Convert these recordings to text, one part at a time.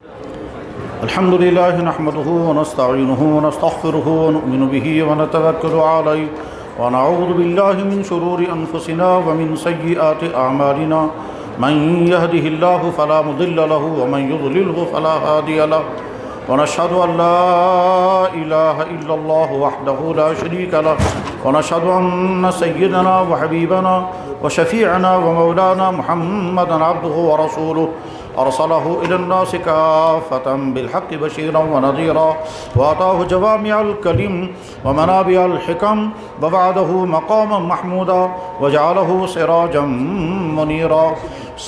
الحمد لله نحمده ونستعينه ونستغفره ونؤمن به ونتوكل عليه ونعوذ بالله من شرور أنفسنا ومن سيئات أعمالنا من يهده الله فلا مضل له ومن يضلله فلا هادي له ونشهد أن لا إله إلا الله وحده لا شريك له ونشهد أن سيدنا وحبيبنا وشفيعنا ومولانا محمدا عبده ورسوله أرسله إلى الناس كافة بالحق بشيرا ونذيرا وآتاه جوامع الكلم ومنابع الحكم ووعده مقاما محمودا وجعله سراجا منيرا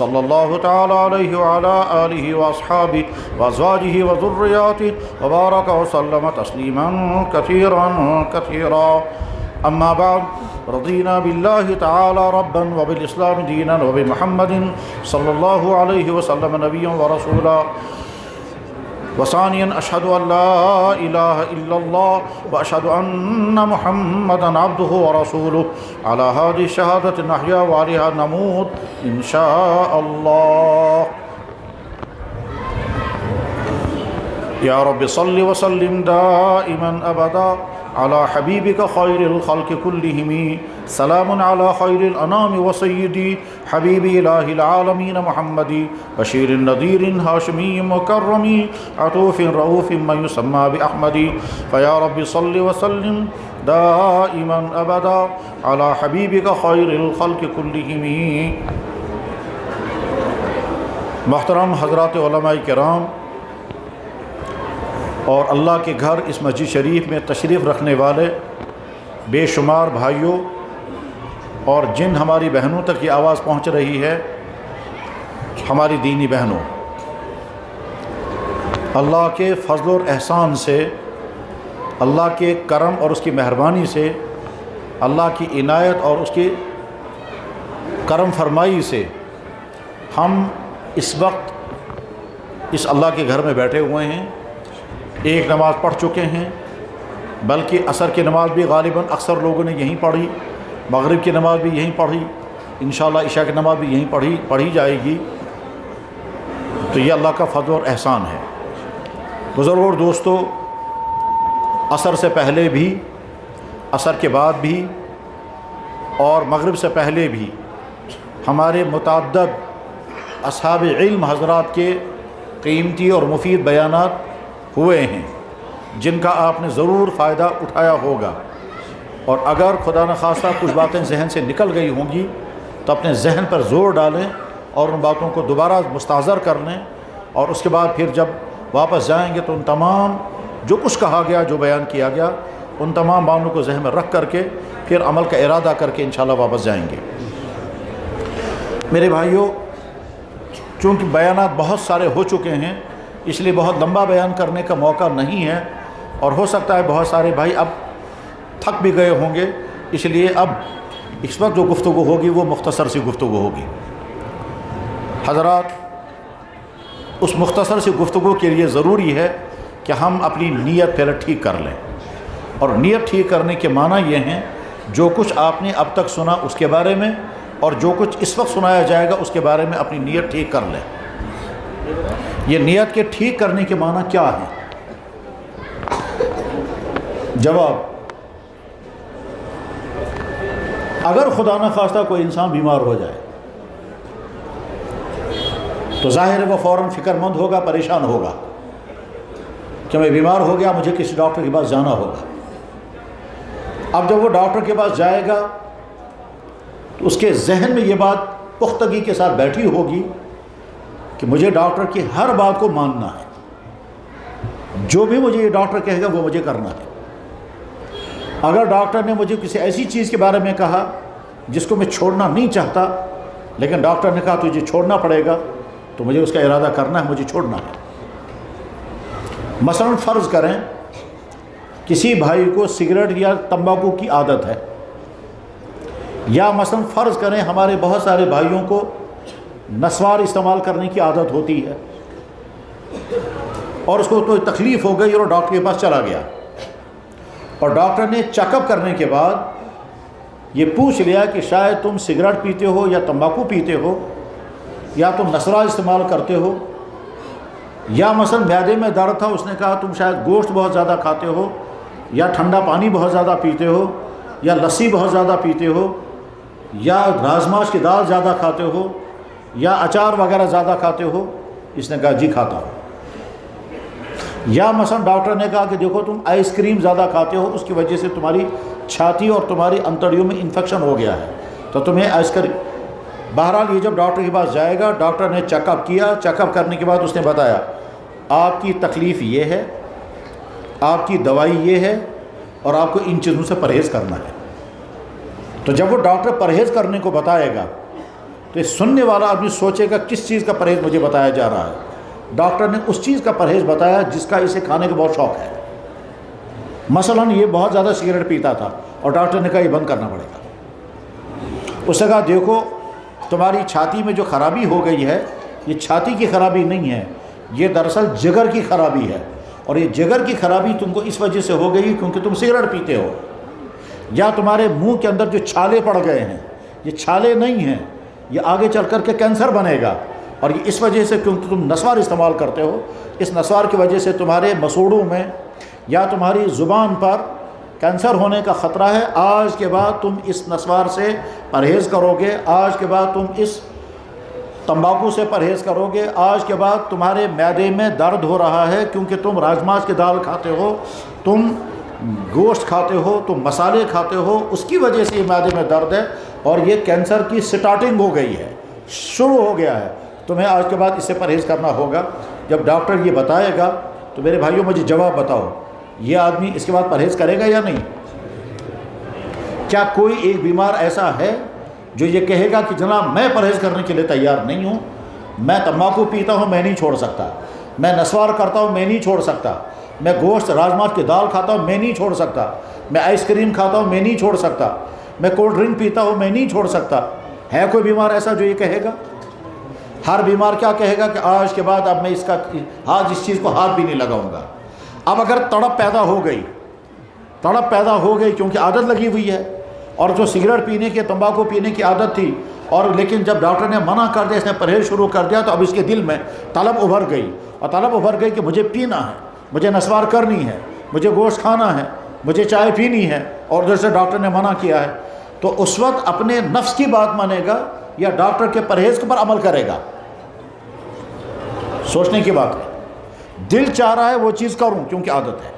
صلى الله تعالى عليه وعلى آله وأصحابه وأزواجه وذرياته وبارك وسلم تسليما كثيرا كثيرا. أما بعد، رضينا بالله تعالى ربا وبالإسلام دينا وبمحمد صلى الله عليه وسلم نبيا ورسولا. وثانيا أشهد أن لا إله إلا الله وأشهد أن محمدا عبده ورسوله. على هذه الشهادة نحيا وعليها نموت إن شاء الله. يا رب صل وسلم دائما أبدا على حبيبك خير الخلق كلهم. سلام على خير الأنام وسيدي حبيبي إله العالمين محمد بشير نذير هاشمي مكرم عطوف رؤوف من يسمى بأحمد. فيا رب صل وسلم دائما أبدا على حبيبك خير الخلق كلهم. محترم حضرات علماء کرام اور اللہ کے گھر اس مسجد شریف میں تشریف رکھنے والے بے شمار بھائیوں اور جن ہماری بہنوں تک یہ آواز پہنچ رہی ہے، ہماری دینی بہنوں، اللہ کے فضل اور احسان سے، اللہ کے کرم اور اس کی مہربانی سے، اللہ کی عنایت اور اس کی کرم فرمائی سے ہم اس وقت اس اللہ کے گھر میں بیٹھے ہوئے ہیں. ایک نماز پڑھ چکے ہیں، بلکہ عصر کی نماز بھی غالباً اکثر لوگوں نے یہیں پڑھی، مغرب کی نماز بھی یہیں پڑھی، انشاءاللہ عشاء کی نماز بھی یہیں پڑھی جائے گی. تو یہ اللہ کا فضل اور احسان ہے. بزرگوں اور دوستو، عصر سے پہلے بھی، عصر کے بعد بھی اور مغرب سے پہلے بھی ہمارے متعدد اصحاب علم حضرات کے قیمتی اور مفید بیانات ہوئے ہیں جن کا آپ نے ضرور فائدہ اٹھایا ہوگا. اور اگر خدا نخواستہ کچھ باتیں ذہن سے نکل گئی ہوں گی تو اپنے ذہن پر زور ڈالیں اور ان باتوں کو دوبارہ مستحضر کر لیں، اور اس کے بعد پھر جب واپس جائیں گے تو ان تمام جو کچھ کہا گیا، جو بیان کیا گیا، ان تمام باتوں کو ذہن میں رکھ کر کے پھر عمل کا ارادہ کر کے انشاءاللہ واپس جائیں گے. میرے بھائیوں، چونکہ بیانات بہت سارے ہو چکے ہیں، اس لیے بہت لمبا بیان کرنے کا موقع نہیں ہے، اور ہو سکتا ہے بہت سارے بھائی اب تھک بھی گئے ہوں گے، اس لیے اب اس وقت جو گفتگو ہوگی وہ مختصر سی گفتگو ہوگی. حضرات، اس مختصر سی گفتگو کے لیے ضروری ہے کہ ہم اپنی نیت پہلے ٹھیک کر لیں. اور نیت ٹھیک کرنے کے معنی یہ ہیں، جو کچھ آپ نے اب تک سنا اس کے بارے میں اور جو کچھ اس وقت سنایا جائے گا اس کے بارے میں اپنی نیت ٹھیک کر لیں. یہ نیت کے ٹھیک کرنے کے معنی کیا ہے؟ جواب: اگر خدا نہ خواستہ کوئی انسان بیمار ہو جائے تو ظاہر ہے وہ فوراً فکر مند ہوگا، پریشان ہوگا کہ میں بیمار ہو گیا، مجھے کسی ڈاکٹر کے پاس جانا ہوگا. اب جب وہ ڈاکٹر کے پاس جائے گا تو اس کے ذہن میں یہ بات پختگی کے ساتھ بیٹھی ہوگی کہ مجھے ڈاکٹر کی ہر بات کو ماننا ہے، جو بھی مجھے یہ ڈاکٹر کہے گا وہ مجھے کرنا ہے. اگر ڈاکٹر نے مجھے کسی ایسی چیز کے بارے میں کہا جس کو میں چھوڑنا نہیں چاہتا، لیکن ڈاکٹر نے کہا تجھے چھوڑنا پڑے گا، تو مجھے اس کا ارادہ کرنا ہے، مجھے چھوڑنا ہے. مثلا فرض کریں کسی بھائی کو سگریٹ یا تمباکو کی عادت ہے، یا مثلا فرض کریں ہمارے بہت سارے بھائیوں کو نسوار استعمال کرنے کی عادت ہوتی ہے، اور اس کو کوئی تکلیف ہو گئی اور ڈاکٹر کے پاس چلا گیا، اور ڈاکٹر نے چیک اپ کرنے کے بعد یہ پوچھ لیا کہ شاید تم سگریٹ پیتے ہو یا تمباکو پیتے ہو یا تم نسوار استعمال کرتے ہو، یا مثلا معدے میں درد تھا، اس نے کہا تم شاید گوشت بہت زیادہ کھاتے ہو، یا ٹھنڈا پانی بہت زیادہ پیتے ہو، یا لسی بہت زیادہ پیتے ہو، یا رازماش کی دال زیادہ کھاتے ہو، یا اچار وغیرہ زیادہ کھاتے ہو۔ اس نے کہا جی کھاتا ہوں۔ یا مثلا ڈاکٹر نے کہا کہ دیکھو تم آئس کریم زیادہ کھاتے ہو، اس کی وجہ سے تمہاری چھاتی اور تمہاری انتڑیوں میں انفیکشن ہو گیا ہے، تو تمہیں آئس کریم۔ بہرحال یہ جب ڈاکٹر کے پاس جائے گا، ڈاکٹر نے چیک اپ کیا، چیک اپ کرنے کے بعد اس نے بتایا آپ کی تکلیف یہ ہے، آپ کی دوائی یہ ہے، اور آپ کو ان چیزوں سے پرہیز کرنا ہے۔ تو جب وہ ڈاکٹر پرہیز کرنے کو بتائے گا تو سننے والا آدمی سوچے گا کس چیز کا پرہیز مجھے بتایا جا رہا ہے؟ ڈاکٹر نے اس چیز کا پرہیز بتایا جس کا اسے کھانے کا بہت شوق ہے۔ مثلا یہ بہت زیادہ سگریٹ پیتا تھا اور ڈاکٹر نے کہا یہ بند کرنا پڑے گا۔ اس نے کہا دیکھو تمہاری چھاتی میں جو خرابی ہو گئی ہے، یہ چھاتی کی خرابی نہیں ہے، یہ دراصل جگر کی خرابی ہے، اور یہ جگر کی خرابی تم کو اس وجہ سے ہو گئی کیونکہ تم سگریٹ پیتے ہو، یا تمہارے منہ کے اندر جو چھالے پڑ گئے ہیں، یہ چھالے نہیں ہیں، یہ آگے چل کر کے کینسر بنے گا، اور یہ اس وجہ سے کیونکہ تم نسوار استعمال کرتے ہو، اس نسوار کی وجہ سے تمہارے مسوڑوں میں یا تمہاری زبان پر کینسر ہونے کا خطرہ ہے۔ آج کے بعد تم اس نسوار سے پرہیز کرو گے، آج کے بعد تم اس تمباکو سے پرہیز کرو گے، آج کے بعد تمہارے معدے میں درد ہو رہا ہے کیونکہ تم راجماش کی دال کھاتے ہو، تم گوشت کھاتے ہو، تم مسالے کھاتے ہو، اس کی وجہ سے یہ معدے میں درد ہے، اور یہ کینسر کی سٹارٹنگ ہو گئی ہے، شروع ہو گیا ہے، تمہیں آج کے بعد اس سے پرہیز کرنا ہوگا۔ جب ڈاکٹر یہ بتائے گا تو میرے بھائیوں مجھے جواب بتاؤ، یہ آدمی اس کے بعد پرہیز کرے گا یا نہیں؟ کیا کوئی ایک بیمار ایسا ہے جو یہ کہے گا کہ جناب میں پرہیز کرنے کے لیے تیار نہیں ہوں، میں تمباکو پیتا ہوں میں نہیں چھوڑ سکتا، میں نسوار کرتا ہوں میں نہیں چھوڑ سکتا، میں گوشت راجماش کی دال کھاتا ہوں میں نہیں چھوڑ سکتا، میں آئس کریم کھاتا ہوں میں نہیں چھوڑ سکتا، میں کولڈ ڈرنک پیتا ہوں میں نہیں چھوڑ سکتا؟ ہے کوئی بیمار ایسا جو یہ کہے گا؟ ہر بیمار کیا کہے گا کہ آج کے بعد اب میں اس چیز کو ہاتھ بھی نہیں لگاؤں گا۔ اب اگر تڑپ پیدا ہو گئی کیونکہ عادت لگی ہوئی ہے، اور جو سگریٹ پینے کی تمباکو پینے کی عادت تھی، اور لیکن جب ڈاکٹر نے منع کر دیا، اس نے پرہیز شروع کر دیا، تو اب اس کے دل میں طلب ابھر گئی، اور طلب ابھر گئی کہ مجھے پینا ہے، مجھے نسوار کرنی ہے، مجھے گوشت کھانا ہے، مجھے چائے پینی ہے، اور جیسے ڈاکٹر نے منع کیا ہے، تو اس وقت اپنے نفس کی بات مانے گا یا ڈاکٹر کے پرہیز پر عمل کرے گا؟ سوچنے کی بات ہے۔ دل چاہ رہا ہے وہ چیز کروں کیونکہ عادت ہے،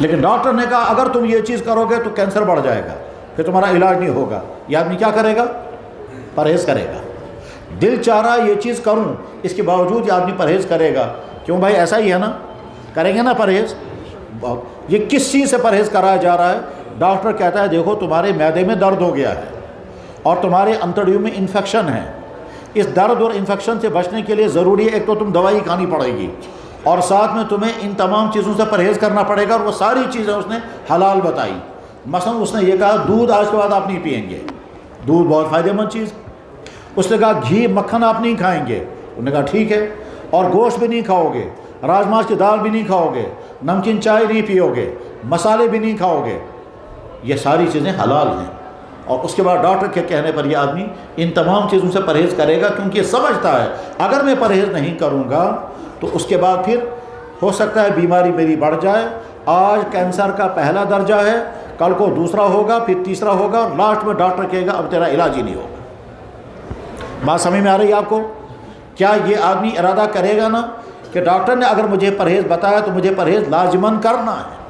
لیکن ڈاکٹر نے کہا اگر تم یہ چیز کرو گے تو کینسر بڑھ جائے گا، پھر تمہارا علاج نہیں ہوگا۔ یہ آدمی کیا کرے گا؟ پرہیز کرے گا۔ دل چاہ رہا ہے یہ چیز کروں، اس کے باوجود یہ آدمی پرہیز کرے گا۔ کیوں بھائی؟ ایسا ہی ہے نا، کریں گے نا پرہیز۔ یہ کس چیز سے پرہیز کرایا جا رہا ہے؟ ڈاکٹر کہتا ہے دیکھو تمہارے معدے میں درد ہو گیا ہے اور تمہارے انتڑیوں میں انفیکشن ہے، اس درد اور انفیکشن سے بچنے کے لیے ضروری ہے ایک تو تم دوائی کھانی پڑے گی، اور ساتھ میں تمہیں ان تمام چیزوں سے پرہیز کرنا پڑے گا، اور وہ ساری چیزیں اس نے حلال بتائی۔ مثلا اس نے یہ کہا دودھ آج کے بعد آپ نہیں پئیں گے، دودھ بہت فائدہ مند چیز۔ اس نے کہا گھی مکھن آپ نہیں کھائیں گے، انہوں نے کہا ٹھیک ہے، اور گوشت بھی نہیں کھاؤ گے، راجماش کی دال بھی نہیں کھاؤ گے، نمکین چائے نہیں پیو گے، مسالے بھی نہیں کھاؤ گے، یہ ساری چیزیں حلال ہیں۔ اور اس کے بعد ڈاکٹر کے کہنے پر یہ آدمی ان تمام چیزوں سے پرہیز کرے گا، کیونکہ یہ سمجھتا ہے اگر میں پرہیز نہیں کروں گا تو اس کے بعد پھر ہو سکتا ہے بیماری میری بڑھ جائے۔ آج کینسر کا پہلا درجہ ہے، کل کو دوسرا ہوگا، پھر تیسرا ہوگا، اور لاسٹ میں ڈاکٹر کہے گا اب تیرا علاج ہی نہیں ہوگا۔ بات سمجھ میں آ رہی ہے آپ کو؟ کیا یہ آدمی ارادہ کرے گا نا کہ ڈاکٹر نے اگر مجھے پرہیز بتایا تو مجھے پرہیز لازماً کرنا ہے،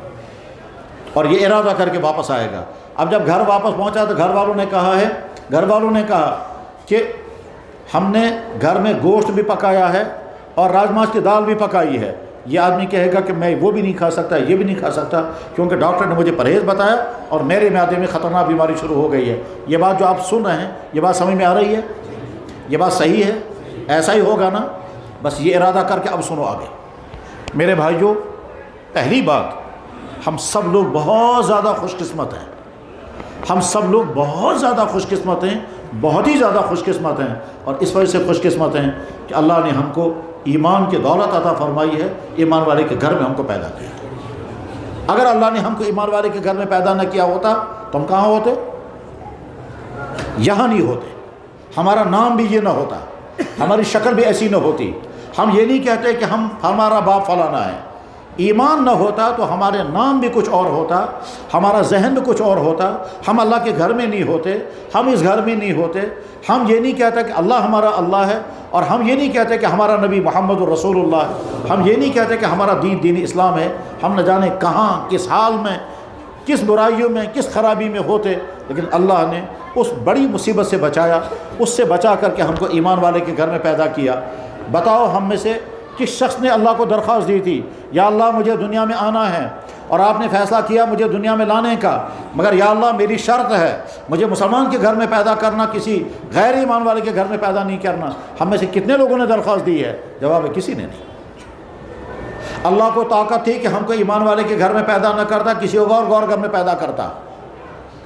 اور یہ ارادہ کر کے واپس آئے گا۔ اب جب گھر واپس پہنچا تو گھر والوں نے کہا کہ ہم نے گھر میں گوشت بھی پکایا ہے اور راجماش کی دال بھی پکائی ہے۔ یہ آدمی کہے گا کہ میں وہ بھی نہیں کھا سکتا، یہ بھی نہیں کھا سکتا، کیونکہ ڈاکٹر نے مجھے پرہیز بتایا اور میرے معدے میں خطرناک بیماری شروع ہو گئی ہے۔ یہ بات جو آپ سن رہے ہیں یہ بات سمجھ میں آ رہی ہے؟ یہ بات صحیح ہے؟ ایسا ہی ہوگا نا؟ بس یہ ارادہ کر کے اب سنو آگے۔ میرے بھائیوں، پہلی بات، ہم سب لوگ بہت زیادہ خوش قسمت ہیں، ہم سب لوگ بہت زیادہ خوش قسمت ہیں، بہت ہی زیادہ خوش قسمت ہیں، اور اس وجہ سے خوش قسمت ہیں کہ اللہ نے ہم کو ایمان کی دولت عطا فرمائی ہے، ایمان والے کے گھر میں ہم کو پیدا کیا ہے۔ اگر اللہ نے ہم کو ایمان والے کے گھر میں پیدا نہ کیا ہوتا تو ہم کہاں ہوتے؟ یہاں نہیں ہوتے، ہمارا نام بھی یہ نہ ہوتا، ہماری شکل بھی ایسی نہ ہوتی، ہم یہ نہیں کہتے کہ ہمارا باپ فلانا ہے. ایمان نہ ہوتا تو ہمارے نام بھی کچھ اور ہوتا، ہمارا ذہن بھی کچھ اور ہوتا، ہم اللہ کے گھر میں نہیں ہوتے، ہم اس گھر میں نہیں ہوتے. ہم یہ نہیں کہتے کہ اللہ ہمارا اللہ ہے، اور ہم یہ نہیں کہتے کہ ہمارا نبی محمد الرسول اللہ ہے، ہم یہ نہیں کہتے کہ ہمارا دین اسلام ہے. ہم نہ جانے کہاں، کس حال میں، کس برائیوں میں، کس خرابی میں ہوتے، لیکن اللہ نے اس بڑی مصیبت سے بچایا، اس سے بچا کر کے ہم کو ایمان والے کے گھر میں پیدا کیا. بتاؤ ہم میں سے کس شخص نے اللہ کو درخواست دی تھی یا اللہ مجھے دنیا میں آنا ہے، اور آپ نے فیصلہ کیا مجھے دنیا میں لانے کا، مگر یا اللہ میری شرط ہے مجھے مسلمان کے گھر میں پیدا کرنا، کسی غیر ایمان والے کے گھر میں پیدا نہیں کرنا. ہم میں سے کتنے لوگوں نے درخواست دی ہے؟ جواب ہے کسی نے نہیں. اللہ کو طاقت تھی کہ ہم کو ایمان والے کے گھر میں پیدا نہ کرتا، کسی اور گھر میں پیدا کرتا،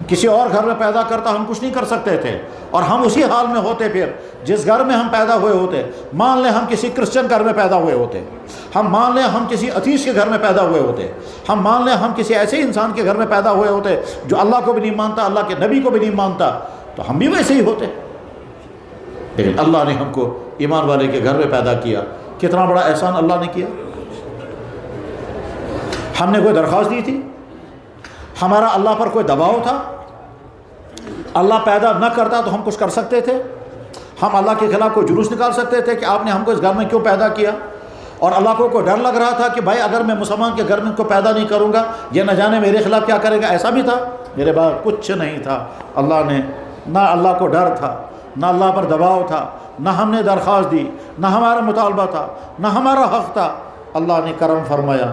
کسی اور گھر میں پیدا کرتا. ہم کچھ نہیں کر سکتے تھے، اور ہم اسی حال میں ہوتے. پھر جس گھر میں ہم پیدا ہوئے ہوتے، مان لیں ہم کسی کرسچن گھر میں پیدا ہوئے ہوتے، ہم مان لیں ہم کسی ایتھیسٹ کے گھر میں پیدا ہوئے ہوتے، ہم مان لیں ہم کسی ایسے انسان کے گھر میں پیدا ہوئے ہوتے جو اللہ کو بھی نہیں مانتا، اللہ کے نبی کو بھی نہیں مانتا، تو ہم بھی ویسے ہی ہوتے. لیکن اللہ نے ہم کو ایمان والے کے گھر میں پیدا کیا. کتنا بڑا احسان اللہ نے کیا. ہم نے کوئی درخواست دی تھی؟ ہمارا اللہ پر کوئی دباؤ تھا؟ اللہ پیدا نہ کرتا تو ہم کچھ کر سکتے تھے؟ ہم اللہ کے خلاف کوئی جلوس نکال سکتے تھے کہ آپ نے ہم کو اس گھر میں کیوں پیدا کیا؟ اور اللہ کو کوئی ڈر لگ رہا تھا کہ بھائی اگر میں مسلمان کے گھر میں کو پیدا نہیں کروں گا یہ نہ جانے میرے خلاف کیا کرے گا؟ ایسا بھی تھا؟ میرے بعد کچھ نہیں تھا. اللہ نے نہ اللہ کو ڈر تھا، نہ اللہ پر دباؤ تھا، نہ ہم نے درخواست دی، نہ ہمارا مطالبہ تھا، نہ ہمارا حق تھا. اللہ نے کرم فرمایا،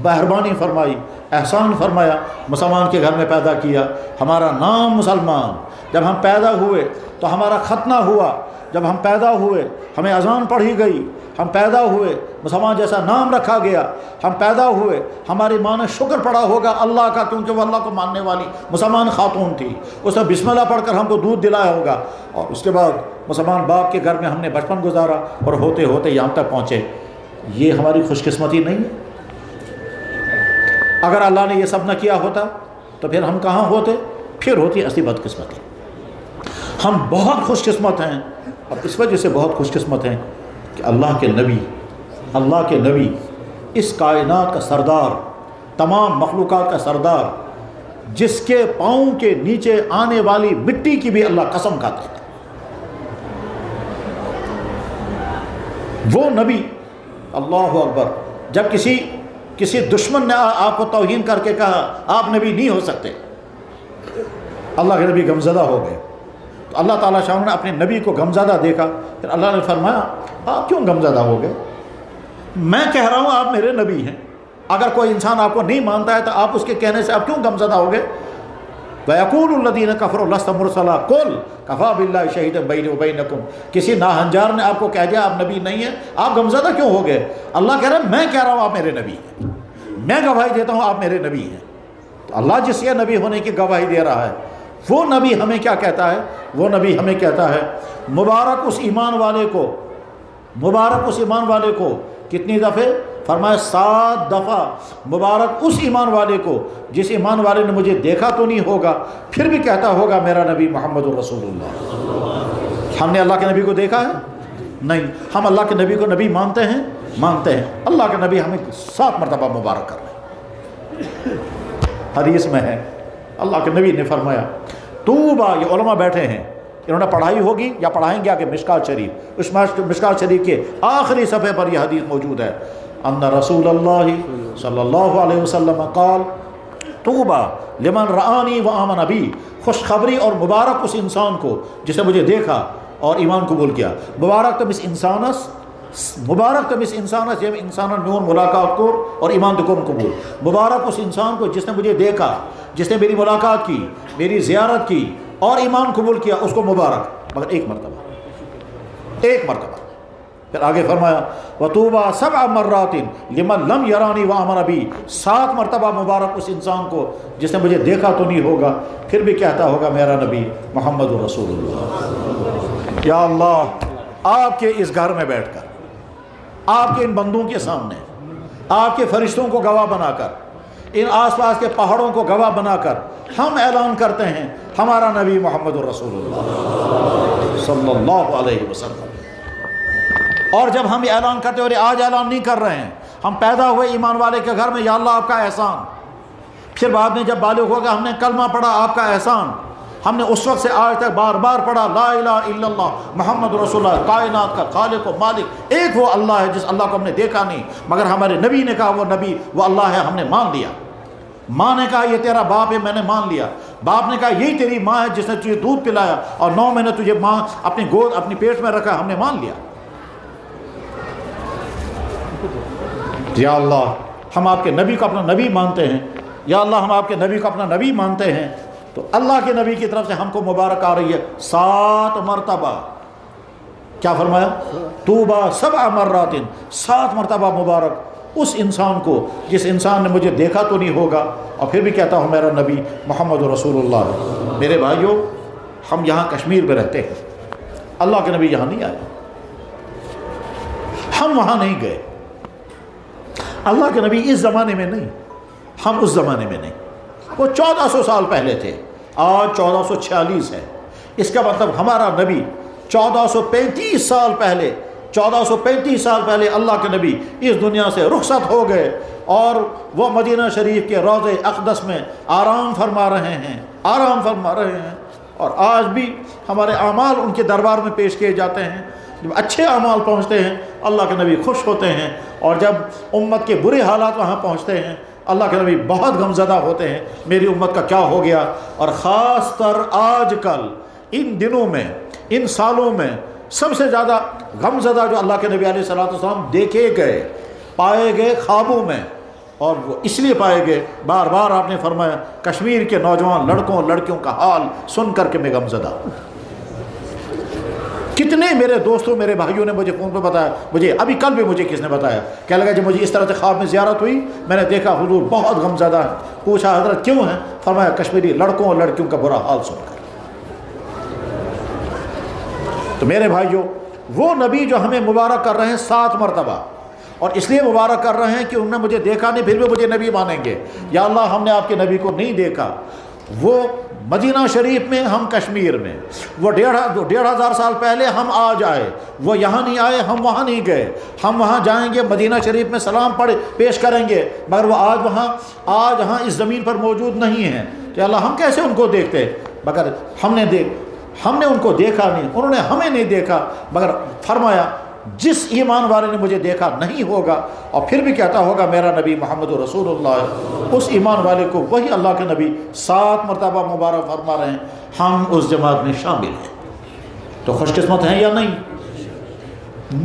مہربانی فرمائی، احسان فرمایا، مسلمان کے گھر میں پیدا کیا. ہمارا نام مسلمان. جب ہم پیدا ہوئے تو ہمارا ختنہ ہوا، جب ہم پیدا ہوئے ہمیں اذان پڑھی گئی، ہم پیدا ہوئے مسلمان جیسا نام رکھا گیا، ہم پیدا ہوئے ہماری ماں نے شکر پڑھا ہوگا اللہ کا، کیونکہ وہ اللہ کو ماننے والی مسلمان خاتون تھی، اس نے بسم اللہ پڑھ کر ہم کو دودھ دلایا ہوگا، اور اس کے بعد مسلمان باپ کے گھر میں ہم نے بچپن گزارا اور ہوتے ہوتے یہاں تک پہنچے. یہ ہماری خوش قسمتی نہیں ہے؟ اگر اللہ نے یہ سب نہ کیا ہوتا تو پھر ہم کہاں ہوتے؟ پھر ہوتی اصلی بدقسمتی. ہم بہت خوش قسمت ہیں، اور اس وجہ سے بہت خوش قسمت ہیں کہ اللہ کے نبی اس کائنات کا سردار، تمام مخلوقات کا سردار، جس کے پاؤں کے نیچے آنے والی مٹی کی بھی اللہ قسم کھاتا ہے، وہ نبی. اللہ اکبر. جب کسی دشمن نے آپ کو توہین کر کے کہا آپ نبی نہیں ہو سکتے، اللہ کے نبی غمزدہ ہو گئے. تو اللہ تعالیٰ شاہ نے اپنے نبی کو غمزدہ دیکھا، پھر اللہ نے فرمایا آپ کیوں غمزدہ ہو گئے؟ میں کہہ رہا ہوں آپ میرے نبی ہیں. اگر کوئی انسان آپ کو نہیں مانتا ہے تو آپ اس کے کہنے سے آپ کیوں غمزدہ ہو گئے؟ وَيَقُولُ الَّذِينَ كَفَرُوا لَسْتَ مُرْسَلًا قُلْ كَفَىٰ بِاللَّهِ شَهِيدًا بَيْنِي وَبَيْنَكُمْ. کسی ناہنجار نے آپ کو کہہ دیا آپ نبی نہیں ہیں، آپ غمزدہ کیوں ہو گئے؟ اللہ کہہ رہا ہے میں کہہ رہا ہوں آپ میرے نبی ہیں، میں گواہی دیتا ہوں آپ میرے نبی ہیں. تو اللہ جس کے نبی ہونے کی گواہی دے رہا ہے، وہ نبی ہمیں کیا کہتا ہے؟ وہ نبی ہمیں کہتا ہے مبارک اس ایمان والے کو، مبارک اس ایمان والے کو. کتنی دفعہ؟ فرمایا 7 دفعہ. مبارک اس ایمان والے کو جس ایمان والے نے مجھے دیکھا تو نہیں ہوگا پھر بھی کہتا ہوگا میرا نبی محمد الرسول اللہ. ہم نے اللہ کے نبی کو دیکھا ہے؟ نہیں. ہم اللہ کے نبی کو نبی مانتے ہیں؟ مانتے ہیں. اللہ کے نبی ہمیں 7 مرتبہ مبارک کر رہے ہیں. حدیث میں ہے اللہ کے نبی نے فرمایا طوبیٰ، یہ علماء بیٹھے ہیں انہوں نے پڑھائی ہوگی یا پڑھائیں گے آگے مشکات شریف، اس مشکات شریف کے آخری صفحے پر یہ حدیث موجود ہے. ان رسول اللہ صلی اللہ علیہ وسلم قال طوبیٰ لمن رآنی وآمن بی. خوشخبری اور مبارک اس انسان کو جس نے مجھے دیکھا اور ایمان قبول کیا. مبارک تم اس انسانس جب انسان میون ملاقات کو اور ایمان دکون قبول. مبارک اس انسان کو جس نے مجھے دیکھا، جس نے میری ملاقات کی، میری زیارت کی اور ایمان قبول کیا، اس کو مبارک، مگر ایک مرتبہ. پھر آگے فرمایا وَطُوبَىٰ 7 مرات لمن لم یرانی وآمن بی. 7 مرتبہ مبارک اس انسان کو جس نے مجھے دیکھا تو نہیں ہوگا پھر بھی کہتا ہوگا میرا نبی محمد الرسول اللہ. یا اللہ آپ کے اس گھر میں بیٹھ کر، آپ کے ان بندوں کے سامنے، آپ کے فرشتوں کو گواہ بنا کر، ان آس پاس کے پہاڑوں کو گواہ بنا کر ہم اعلان کرتے ہیں ہمارا نبی محمد الرسول اللہ صلی اللہ علیہ وسلم. اور جب ہم اعلان کرتے ہیں، اور آج اعلان نہیں کر رہے ہیں، ہم پیدا ہوئے ایمان والے کے گھر میں، یا اللہ آپ کا احسان، پھر بعد میں جب بالغ ہو گیا ہم نے کلمہ پڑھا، آپ کا احسان، ہم نے اس وقت سے آج تک بار بار پڑھا لا الہ الا اللہ محمد رسول اللہ، کائنات کا خالق و مالک ایک وہ اللہ ہے جس اللہ کو ہم نے دیکھا نہیں، مگر ہمارے نبی نے کہا وہ نبی وہ اللہ ہے، ہم نے مان لیا۔ ماں نے کہا یہ تیرا باپ ہے، میں نے مان لیا۔ باپ نے کہا یہی تیری ماں ہے جس نے تجھے دودھ پلایا اور 9 مہینے تجھے ماں اپنی گود اپنی پیٹ میں رکھا، ہم نے مان لیا۔ یا اللہ ہم آپ کے نبی کو اپنا نبی مانتے ہیں، یا اللہ ہم آپ کے نبی کو اپنا نبی مانتے ہیں۔ تو اللہ کے نبی کی طرف سے ہم کو مبارک آ رہی ہے 7 مرتبہ، کیا فرمایا؟ طوبیٰ 7 مرات، 7 مرتبہ مبارک اس انسان کو جس انسان نے مجھے دیکھا تو نہیں ہوگا اور پھر بھی کہتا ہوں میرا نبی محمد رسول اللہ ہے۔ میرے بھائیوں، ہم یہاں کشمیر میں رہتے ہیں، اللہ کے نبی یہاں نہیں آئے، ہم وہاں نہیں گئے، اللہ کے نبی اس زمانے میں نہیں، ہم اس زمانے میں نہیں، وہ 1400 سال پہلے تھے، آج 1446 ہے، اس کا مطلب ہمارا نبی 1435 سال پہلے 1435 سال پہلے اللہ کے نبی اس دنیا سے رخصت ہو گئے اور وہ مدینہ شریف کے روضہ اقدس میں آرام فرما رہے ہیں، آرام فرما رہے ہیں۔ اور آج بھی ہمارے اعمال ان کے دربار میں پیش کیے جاتے ہیں، جب اچھے اعمال پہنچتے ہیں اللہ کے نبی خوش ہوتے ہیں، اور جب امت کے برے حالات وہاں پہنچتے ہیں اللہ کے نبی بہت غمزدہ ہوتے ہیں، میری امت کا کیا ہو گیا۔ اور خاص طر آج کل ان دنوں میں ان سالوں میں سب سے زیادہ غمزدہ جو اللہ کے نبی علیہ الصلوۃ والسلام دیکھے گئے پائے گئے خوابوں میں، اور وہ اس لیے پائے گئے، بار بار آپ نے فرمایا کشمیر کے نوجوان لڑکوں لڑکیوں کا حال سن کر کے میں غمزدہ ہوں۔ کتنے میرے دوستوں میرے بھائیوں نے مجھے فون پہ بتایا، مجھے ابھی کل بھی مجھے کس نے بتایا، کہنے لگا جب مجھے اس طرح سے خواب میں زیارت ہوئی میں نے دیکھا حضور بہت غمزدہ ہے، پوچھا حضرت کیوں ہیں؟ فرمایا کشمیری لڑکوں اور لڑکیوں کا برا حال سن کر۔ تو میرے بھائیوں، وہ نبی جو ہمیں مبارک کر رہے ہیں 7 مرتبہ، اور اس لیے مبارک کر رہے ہیں کہ انہوں نے مجھے دیکھا نہیں پھر بھی مجھے نبی مانیں گے۔ یا اللہ ہم نے آپ کے نبی کو نہیں دیکھا، وہ مدینہ شریف میں ہم کشمیر میں، وہ 1500 سال پہلے ہم آج آئے، وہ یہاں نہیں آئے ہم وہاں نہیں گئے، ہم وہاں جائیں گے مدینہ شریف میں سلام پیش کریں گے، مگر وہ آج ہاں اس زمین پر موجود نہیں ہیں۔ کہ اللہ ہم کیسے ان کو دیکھتے، مگر ہم نے ان کو دیکھا نہیں، انہوں نے ہمیں نہیں دیکھا، مگر فرمایا جس ایمان والے نے مجھے دیکھا نہیں ہوگا اور پھر بھی کہتا ہوگا میرا نبی محمد رسول اللہ ہے، اس ایمان والے کو وہی اللہ کے نبی 7 مرتبہ مبارک فرما رہے ہیں، ہم اس جماعت میں شامل ہیں۔ تو خوش قسمت ہیں یا نہیں؟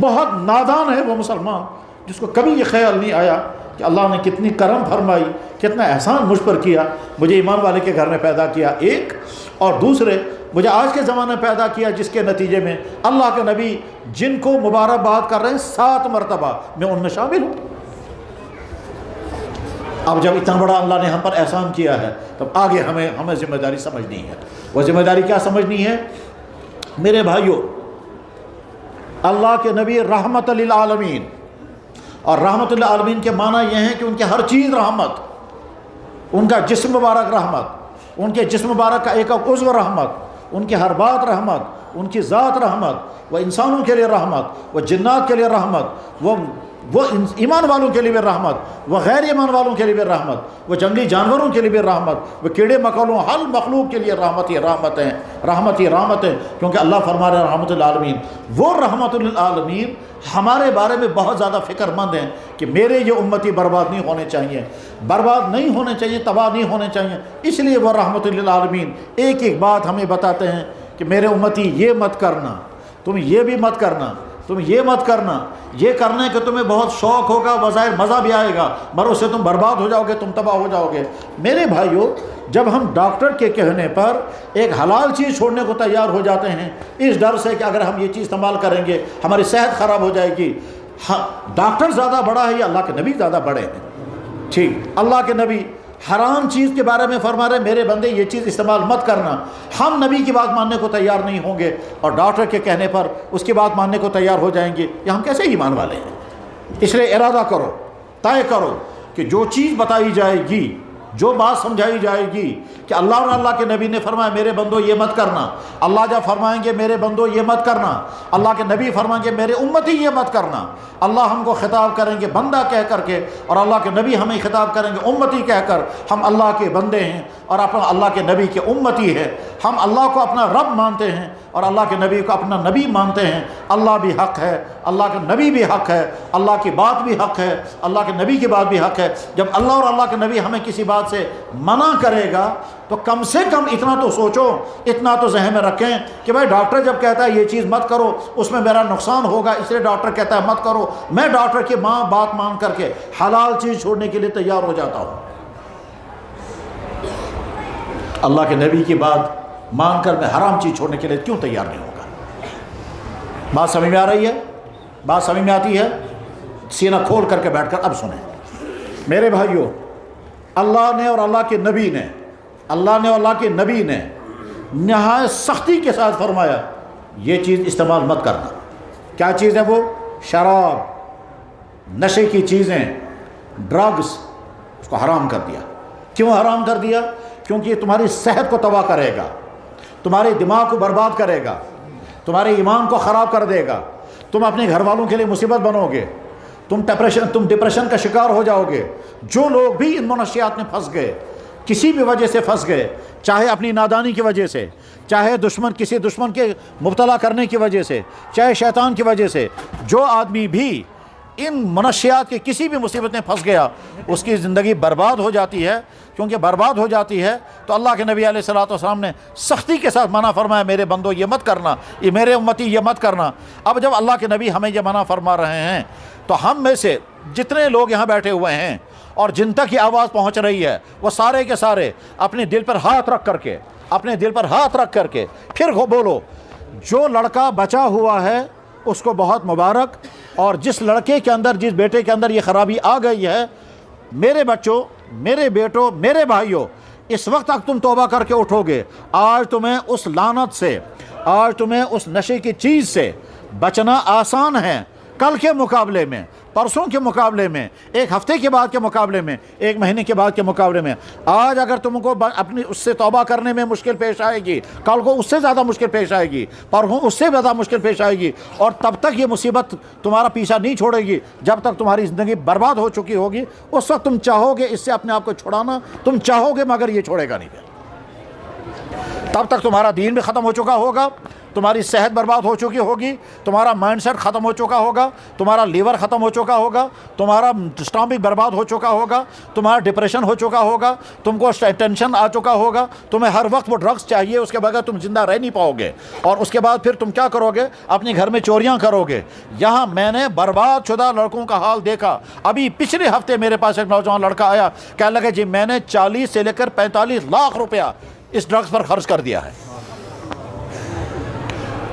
بہت نادان ہے وہ مسلمان جس کو کبھی یہ خیال نہیں آیا کہ اللہ نے کتنی کرم فرمائی، کتنا احسان مجھ پر کیا، مجھے ایمان والے کے گھر میں پیدا کیا ایک، اور دوسرے مجھے آج کے زمانے میں پیدا کیا جس کے نتیجے میں اللہ کے نبی جن کو مبارکباد کر رہے ہیں 7 مرتبہ میں ان میں شامل ہوں۔ اب جب اتنا بڑا اللہ نے ہم پر احسان کیا ہے تب آگے ہمیں ذمہ داری سمجھنی ہے۔ وہ ذمہ داری کیا سمجھنی ہے میرے بھائیوں؟ اللہ کے نبی رحمت للعالمین، اور رحمت للعالمین کے معنی یہ ہیں کہ ان کے ہر چیز رحمت، ان کا جسم مبارک رحمت، ان کے جسم مبارک کا ایک عضو رحمت، ان کی ہر بات رحمت، ان کی ذات رحمت، وہ انسانوں کے لیے رحمت، وہ جنات کے لیے رحمت، وہ ایمان والوں کے لیے بھی رحمت، وہ غیر ایمان والوں کے لیے بھی رحمت، وہ جنگلی جانوروں کے لیے بھی رحمت، وہ کیڑے مکوڑوں ہر مخلوق کے لیے رحمت ہی رحمت ہے، کیونکہ اللہ فرما رہے ہیں رحمت للعالمین۔ وہ رحمت للعالمین ہمارے بارے میں بہت زیادہ فکر مند ہیں کہ میرے یہ امتی برباد نہیں ہونے چاہیے، تباہ نہیں ہونے چاہیے، اس لیے وہ رحمت للعالمین ایک ایک بات ہمیں بتاتے ہیں کہ میرے امتی یہ مت کرنا، تم یہ بھی مت کرنا، تم یہ مت کرنا، یہ کرنے کے تمہیں بہت شوق ہوگا، بظاہر مزہ بھی آئے گا، مگر اس سے تم برباد ہو جاؤ گے، تم تباہ ہو جاؤ گے۔ میرے بھائیوں، جب ہم ڈاکٹر کے کہنے پر ایک حلال چیز چھوڑنے کو تیار ہو جاتے ہیں اس ڈر سے کہ اگر ہم یہ چیز استعمال کریں گے ہماری صحت خراب ہو جائے گی، ڈاکٹر زیادہ بڑا ہے یا اللہ کے نبی زیادہ بڑے ہیں؟ ٹھیک، اللہ کے نبی حرام چیز کے بارے میں فرما رہے میرے بندے یہ چیز استعمال مت کرنا، ہم نبی کی بات ماننے کو تیار نہیں ہوں گے اور ڈاکٹر کے کہنے پر اس کی بات ماننے کو تیار ہو جائیں گے، یہ ہم کیسے ایمان والے ہیں؟ اس لیے ارادہ کرو، طے کرو کہ جو چیز بتائی جائے گی جو بات سمجھائی جائے گی کہ اللہ اور اللہ کے نبی نے فرمایا میرے بندو یہ مت کرنا، اللہ جب فرمائیں گے میرے بندو یہ مت کرنا، اللہ کے نبی فرمائیں گے میرے امتی یہ مت کرنا، اللہ ہم کو خطاب کریں گے بندہ کہہ کر کے، اور اللہ کے نبی ہمیں خطاب کریں گے امتی کہہ کر، ہم اللہ کے بندے ہیں اور اپنا اللہ کے نبی کے امتی ہے، ہم اللہ کو اپنا رب مانتے ہیں اور اللہ کے نبی کو اپنا نبی مانتے ہیں، اللہ بھی حق ہے، اللہ کے نبی بھی حق ہے، اللہ کی بات بھی حق ہے، اللہ کے نبی کی بات بھی حق ہے۔ جب اللہ اور اللہ کے نبی ہمیں کسی بات سے منع کرے گا تو کم سے کم اتنا تو سوچو، اتنا تو ذہن میں رکھیں کہ بھائی ڈاکٹر جب کہتا ہے یہ چیز مت کرو اس میں میرا نقصان ہوگا، اس لیے ڈاکٹر کہتا ہے مت کرو، میں ڈاکٹر کی بات مان کر کے حلال چیز چھوڑنے کے لیے تیار ہو جاتا ہوں۔ اللہ کے نبی کی بات مان کر میں حرام چیز چھوڑنے کے لیے کیوں تیار نہیں ہوگا؟ بات سمجھ میں آ رہی ہے؟ بات سمجھ میں آتی ہے؟ سینہ کھول کر کے بیٹھ کر اب سنیں میرے بھائیوں، اللہ نے اور اللہ کے نبی نے، اللہ نے اور اللہ کے نبی نے نہایت سختی کے ساتھ فرمایا یہ چیز استعمال مت کرنا۔ کیا چیز ہے وہ؟ شراب، نشے کی چیزیں، ڈرگس، اس کو حرام کر دیا۔ کیوں حرام کر دیا؟ کیونکہ یہ تمہاری صحت کو تباہ کرے گا، تمہارے دماغ کو برباد کرے گا، تمہارے ایمان کو خراب کر دے گا، تم اپنے گھر والوں کے لیے مصیبت بنو گے، تم ڈپریشن کا شکار ہو جاؤ گے۔ جو لوگ بھی ان منشیات میں پھنس گئے، کسی بھی وجہ سے پھنس گئے، چاہے اپنی نادانی کی وجہ سے، چاہے کسی دشمن کے مبتلا کرنے کی وجہ سے، چاہے شیطان کی وجہ سے، جو آدمی بھی ان منشیات کے کسی بھی مصیبت میں پھنس گیا اس کی زندگی برباد ہو جاتی ہے۔ کیونکہ برباد ہو جاتی ہے تو اللہ کے نبی علیہ الصلوۃ والسلام نے سختی کے ساتھ منع فرمایا میرے بندو یہ مت کرنا، یہ میرے امتی یہ مت کرنا۔ اب جب اللہ کے نبی ہمیں یہ منع فرما رہے ہیں تو ہم میں سے جتنے لوگ یہاں بیٹھے ہوئے ہیں اور جن تک یہ آواز پہنچ رہی ہے وہ سارے کے سارے اپنے دل پر ہاتھ رکھ کر کے، اپنے دل پر ہاتھ رکھ کر کے پھر بولو، جو لڑکا بچا ہوا ہے اس کو بہت مبارک، اور جس لڑکے کے اندر، جس بیٹے کے اندر یہ خرابی آ گئی ہے، میرے بچوں، میرے بیٹوں، میرے بھائیوں، اس وقت تک تم توبہ کر کے اٹھو گے، آج تمہیں اس لعنت سے، آج تمہیں اس نشے کی چیز سے بچنا آسان ہے۔ کل کے مقابلے میں، پرسوں کے مقابلے میں، ایک ہفتے کے بعد کے مقابلے میں، ایک مہینے کے بعد کے مقابلے میں، آج اگر تم کو اپنی اس سے توبہ کرنے میں مشکل پیش آئے گی، کل کو اس سے زیادہ مشکل پیش آئے گی، پرسوں اس سے زیادہ مشکل پیش آئے گی، اور تب تک یہ مصیبت تمہارا پیچھا نہیں چھوڑے گی جب تک تمہاری زندگی برباد ہو چکی ہوگی۔ اس وقت تم چاہو گے اس سے اپنے آپ کو چھڑانا، تم چاہو گے مگر یہ چھوڑے گا نہیں۔ تب تک تمہارا دین بھی ختم ہو چکا ہوگا، تمہاری صحت برباد ہو چکی ہوگی، تمہارا مائنڈ سیٹ ختم ہو چکا ہوگا، تمہارا لیور ختم ہو چکا ہوگا، تمہارا اسٹامک برباد ہو چکا ہوگا، تمہارا ڈپریشن ہو چکا ہوگا، تم کو ٹینشن آ چکا ہوگا، تمہیں ہر وقت وہ ڈرگس چاہیے، اس کے بغیر تم زندہ رہ نہیں پاؤ گے، اور اس کے بعد پھر تم کیا کرو گے؟ اپنے گھر میں چوریاں کرو گے۔ یہاں میں نے برباد شدہ لڑکوں کا حال دیکھا۔ ابھی پچھلے ہفتے میرے پاس ایک نوجوان لڑکا آیا، کہنے لگا جی میں نے 40 سے لے کر 45 لاکھ روپیہ اس ڈرگس پر خرچ کر دیا ہے۔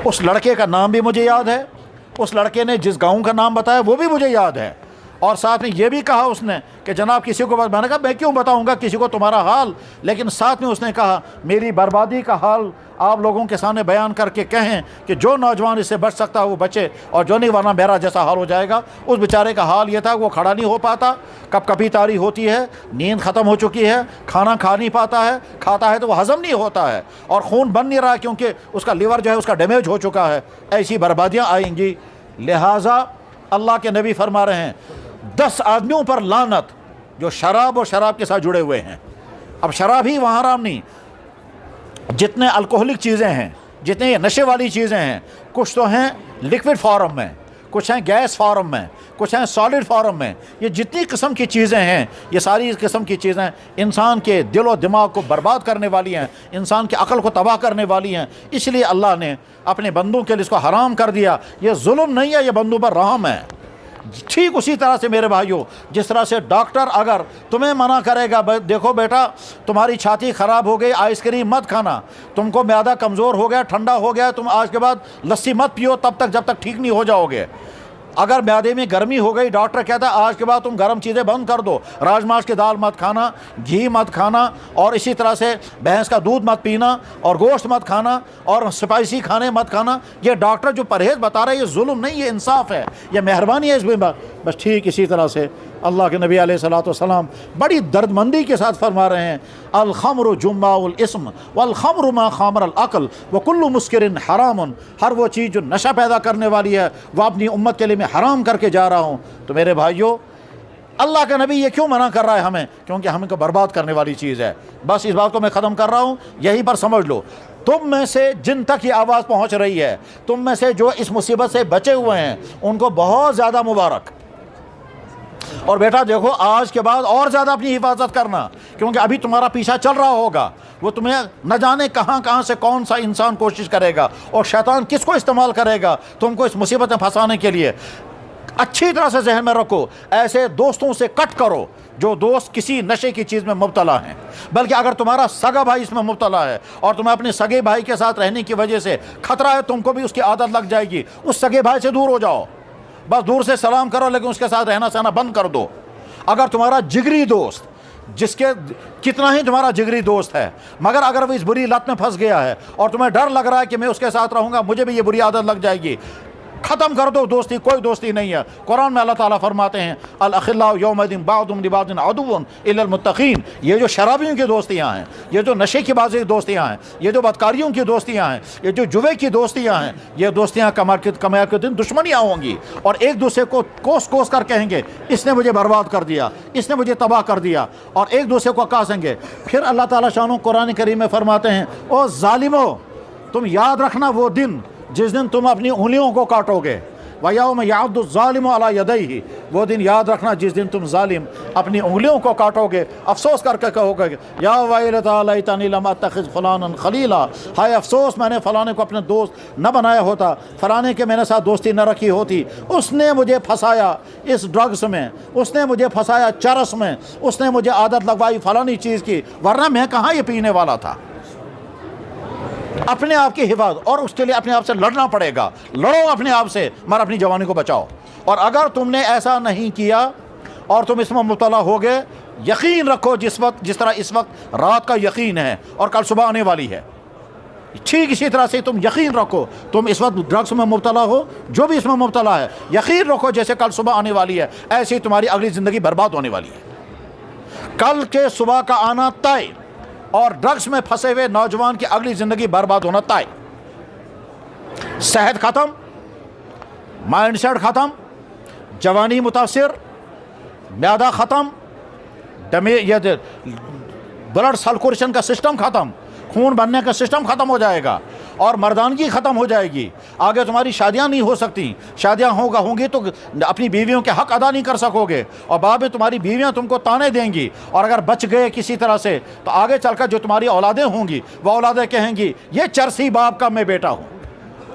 اس لڑکے کا نام بھی مجھے یاد ہے، اس لڑکے نے جس گاؤں کا نام بتایا وہ بھی مجھے یاد ہے، اور ساتھ میں یہ بھی کہا اس نے کہ جناب کسی کو، میں نے کہا میں کیوں بتاؤں گا کسی کو تمہارا حال، لیکن ساتھ میں اس نے کہا میری بربادی کا حال آپ لوگوں کے سامنے بیان کر کے کہیں کہ جو نوجوان اس سے بچ سکتا ہے وہ بچے، اور جو نہیں ورنہ میرا جیسا حال ہو جائے گا۔ اس بیچارے کا حال یہ تھا وہ کھڑا نہیں ہو پاتا، کب کبھی تاری ہوتی ہے، نیند ختم ہو چکی ہے، کھانا کھا نہیں پاتا ہے، کھاتا ہے تو وہ ہضم نہیں ہوتا ہے، اور خون بن نہیں رہا کیونکہ اس کا لیور جو ہے اس کا ڈیمیج ہو چکا ہے۔ ایسی بربادیاں آئیں گی۔ لہٰذا اللہ کے نبی فرما رہے ہیں 10 آدمیوں پر لعنت جو شراب اور شراب کے ساتھ جڑے ہوئے ہیں۔ اب شراب ہی وہاں حرام نہیں، جتنے الکوہلک چیزیں ہیں، جتنے نشے والی چیزیں ہیں، کچھ تو ہیں لکوڈ فارم میں، کچھ ہیں گیس فارم میں، کچھ ہیں سالڈ فارم میں۔ یہ جتنی قسم کی چیزیں ہیں، یہ ساری قسم کی چیزیں انسان کے دل و دماغ کو برباد کرنے والی ہیں، انسان کی عقل کو تباہ کرنے والی ہیں۔ اس لیے اللہ نے اپنے بندوں کے لیے اس کو حرام کر دیا۔ یہ ظلم نہیں ہے، یہ بندوں پر رحم ہے۔ ٹھیک اسی طرح سے میرے بھائیوں، جس طرح سے ڈاکٹر اگر تمہیں منع کرے گا دیکھو بیٹا تمہاری چھاتی خراب ہو گئی، آئس کریم مت کھانا، تم کو معدہ کمزور ہو گیا، ٹھنڈا ہو گیا، تم آج کے بعد لسی مت پیو تب تک جب تک ٹھیک نہیں ہو جاؤ گے۔ اگر معدے میں گرمی ہو گئی، ڈاکٹر کہتا ہے آج کے بعد تم گرم چیزیں بند کر دو، راجماش کی دال مت کھانا، گھی مت کھانا، اور اسی طرح سے بھینس کا دودھ مت پینا، اور گوشت مت کھانا، اور اسپائسی کھانے مت کھانا۔ یہ ڈاکٹر جو پرہیز بتا رہا ہے یہ ظلم نہیں، یہ انصاف ہے، یہ مہربانی ہے اس بس ٹھیک اسی طرح سے اللہ کے نبی علیہ الصلوۃ والسلام بڑی دردمندی کے ساتھ فرما رہے ہیں، الخمر جماع الاسم والخمر ما خامر العقل وکل مسکر حرام، ہر وہ چیز جو نشہ پیدا کرنے والی ہے وہ اپنی امت کے لیے میں حرام کر کے جا رہا ہوں۔ تو میرے بھائیوں، اللہ کا نبی یہ کیوں منع کر رہا ہے ہمیں؟ کیونکہ ہمیں کو برباد کرنے والی چیز ہے۔ بس اس بات کو میں ختم کر رہا ہوں، یہیں پر سمجھ لو، تم میں سے جن تک یہ آواز پہنچ رہی ہے، تم میں سے جو اس مصیبت سے بچے ہوئے ہیں، ان کو بہت زیادہ مبارک۔ اور بیٹا دیکھو، آج کے بعد اور زیادہ اپنی حفاظت کرنا، کیونکہ ابھی تمہارا پیچھا چل رہا ہوگا، وہ تمہیں نہ جانے کہاں کہاں سے کون سا انسان کوشش کرے گا اور شیطان کس کو استعمال کرے گا تم کو اس مصیبت میں پھنسانے کے لیے۔ اچھی طرح سے ذہن میں رکھو، ایسے دوستوں سے کٹ کرو جو دوست کسی نشے کی چیز میں مبتلا ہیں، بلکہ اگر تمہارا سگا بھائی اس میں مبتلا ہے اور تمہیں اپنے سگے بھائی کے ساتھ رہنے کی وجہ سے خطرہ ہے تم کو بھی اس کی عادت لگ جائے گی، اس سگے بھائی سے دور ہو جاؤ، بس دور سے سلام کرو لیکن اس کے ساتھ رہنا سہنا بند کر دو۔ اگر تمہارا جگری دوست، جس کے کتنا ہی تمہارا جگری دوست ہے، مگر اگر وہ اس بری لت میں پھنس گیا ہے اور تمہیں ڈر لگ رہا ہے کہ میں اس کے ساتھ رہوں گا مجھے بھی یہ بری عادت لگ جائے گی، ختم کر دو دوستی، کوئی دوستی نہیں ہے۔ قرآن میں اللہ تعالیٰ فرماتے ہیں الاخلاء یومئذ بعضهم لبعض عدو الا المتقین، یہ جو شرابیوں کی دوستیاں ہیں، یہ جو نشے کی بازی دوستیاں ہیں، یہ جو بدکاریوں کی دوستیاں ہیں، یہ جو جوے کی دوستیاں ہیں، یہ دوستیاں قیامت کے دن دشمنیاں ہوں گی، اور ایک دوسرے کو کوس کوس کر کہیں گے اس نے مجھے برباد کر دیا، اس نے مجھے تباہ کر دیا، اور ایک دوسرے کو کاسیں گے۔ پھر اللہ تعالیٰ شانہ قرآن کریم میں فرماتے ہیں او ظالمو، تم یاد رکھنا وہ دن جس دن تم اپنی انگلیوں کو کاٹو گے، وَيَوْمَ يَعَضُّ الظَّالِمُ عَلَىٰ يَدَيْهِ، وہ دن یاد رکھنا جس دن تم ظالم اپنی انگلیوں کو کاٹو گے، افسوس کر کے کہو گے یا ویلتیٰ لیتنی لم اتخذ فلانا خلیلا، ہائے افسوس میں نے فلانے کو اپنے دوست نہ بنایا ہوتا، فلانے کے میں نے ساتھ دوستی نہ رکھی ہوتی، اس نے مجھے پھنسایا اس ڈرگس میں، اس نے مجھے پھنسایا چرس میں، اس نے مجھے عادت لگوائی فلانی چیز کی، ورنہ میں کہاں یہ پینے والا تھا۔ اپنے آپ کی حفاظت، اور اس کے لیے اپنے آپ سے لڑنا پڑے گا، لڑو اپنے آپ سے مگر اپنی جوانی کو بچاؤ۔ اور اگر تم نے ایسا نہیں کیا اور تم اس میں مبتلا ہو گئے، یقین رکھو جس طرح اس وقت رات کا یقین ہے اور کل صبح آنے والی ہے، ٹھیک اسی طرح سے تم یقین رکھو، تم اس وقت ڈرگس میں مبتلا ہو، جو بھی اس میں مبتلا ہے، یقین رکھو جیسے کل صبح آنے والی ہے ایسے ہی تمہاری اگلی زندگی برباد ہونے والی ہے۔ کل کے صبح کا آنا طے، اور ڈرگس میں پھنسے ہوئے نوجوان کی اگلی زندگی برباد ہونا طے۔ صحت ختم، مائنڈ سیٹ ختم، جوانی متاثر، معدہ ختم، بلڈ سرکولیشن کا سسٹم ختم، خون بننے کا سسٹم ختم ہو جائے گا، اور مردانگی ختم ہو جائے گی۔ آگے تمہاری شادیاں نہیں ہو سکتی، شادیاں ہوں گی تو اپنی بیویوں کے حق ادا نہیں کر سکو گے، اور بعد میں تمہاری بیویاں تم کو تانے دیں گی، اور اگر بچ گئے کسی طرح سے تو آگے چل کر جو تمہاری اولادیں ہوں گی وہ اولادیں کہیں گی یہ چرسی باپ کا میں بیٹا ہوں،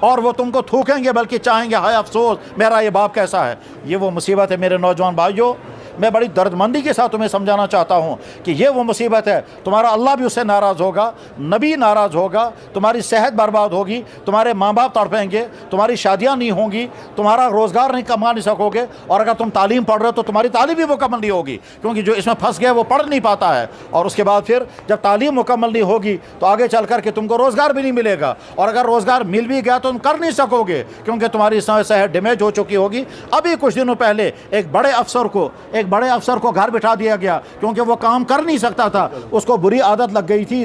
اور وہ تم کو تھوکیں گے بلکہ چاہیں گے ہائے افسوس میرا یہ باپ کیسا ہے۔ یہ وہ مصیبت ہے میرے نوجوان بھائیوں، میں بڑی دردمندی کے ساتھ تمہیں سمجھانا چاہتا ہوں کہ یہ وہ مصیبت ہے، تمہارا اللہ بھی اس سے ناراض ہوگا، نبی ناراض ہوگا، تمہاری صحت برباد ہوگی، تمہارے ماں باپ تڑپیں گے، تمہاری شادیاں نہیں ہوں گی، تمہارا روزگار نہیں کما نہیں سکو گے، اور اگر تم تعلیم پڑھ رہے ہو تو تمہاری تعلیم بھی مکمل نہیں ہوگی، کیونکہ جو اس میں پھنس گیا وہ پڑھ نہیں پاتا ہے، اور اس کے بعد پھر جب تعلیم مکمل نہیں ہوگی تو آگے چل کر کے تم کو روزگار بھی نہیں ملے گا، اور اگر روزگار مل بھی گیا تو تم کر نہیں سکو گے کیونکہ تمہاری صحت ڈیمیج ہو چکی ہوگی۔ ابھی کچھ دنوں پہلے ایک بڑے افسر کو گھر بٹھا دیا گیا کیونکہ وہ کام کر نہیں سکتا تھا، اس کو بری عادت لگ گئی تھی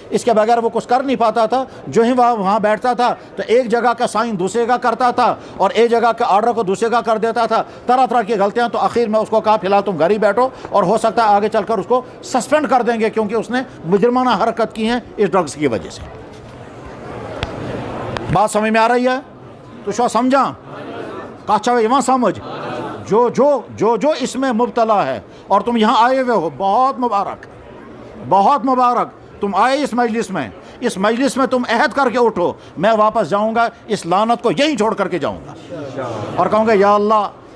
اس کے بغیر وہ کچھ کر نہیں پاتا تھا، جو ہی وہاں بیٹھتا تھا تو ایک جگہ کا سائن دوسرے کا کرتا تھا اور ایک جگہ کا آرڈر کو دوسرے کا کر دیتا تھا، طرح طرح کی غلطیاں، تو آخر میں اس کو کہا فی الحال تم گھر ہی بیٹھو، اور ہو سکتا ہے آگے چل کر اس کو سسپینڈ کر دیں گے کیونکہ اس نے مجرمانہ حرکت کی ہیں اس ڈرگس کی وجہ سے۔ بات سمجھ میں آ رہی ہے؟ تو شو سمجھا کاچا وہاں سمجھ جو اس میں مبتلا ہے اور تم یہاں آئے ہوئے ہو، بہت مبارک، بہت مبارک، تم آئے اس مجلس میں تم عہد کر کے اٹھو میں واپس جاؤں گا، اس لعنت کو یہیں چھوڑ کر کے جاؤں گا، اور کہوں گا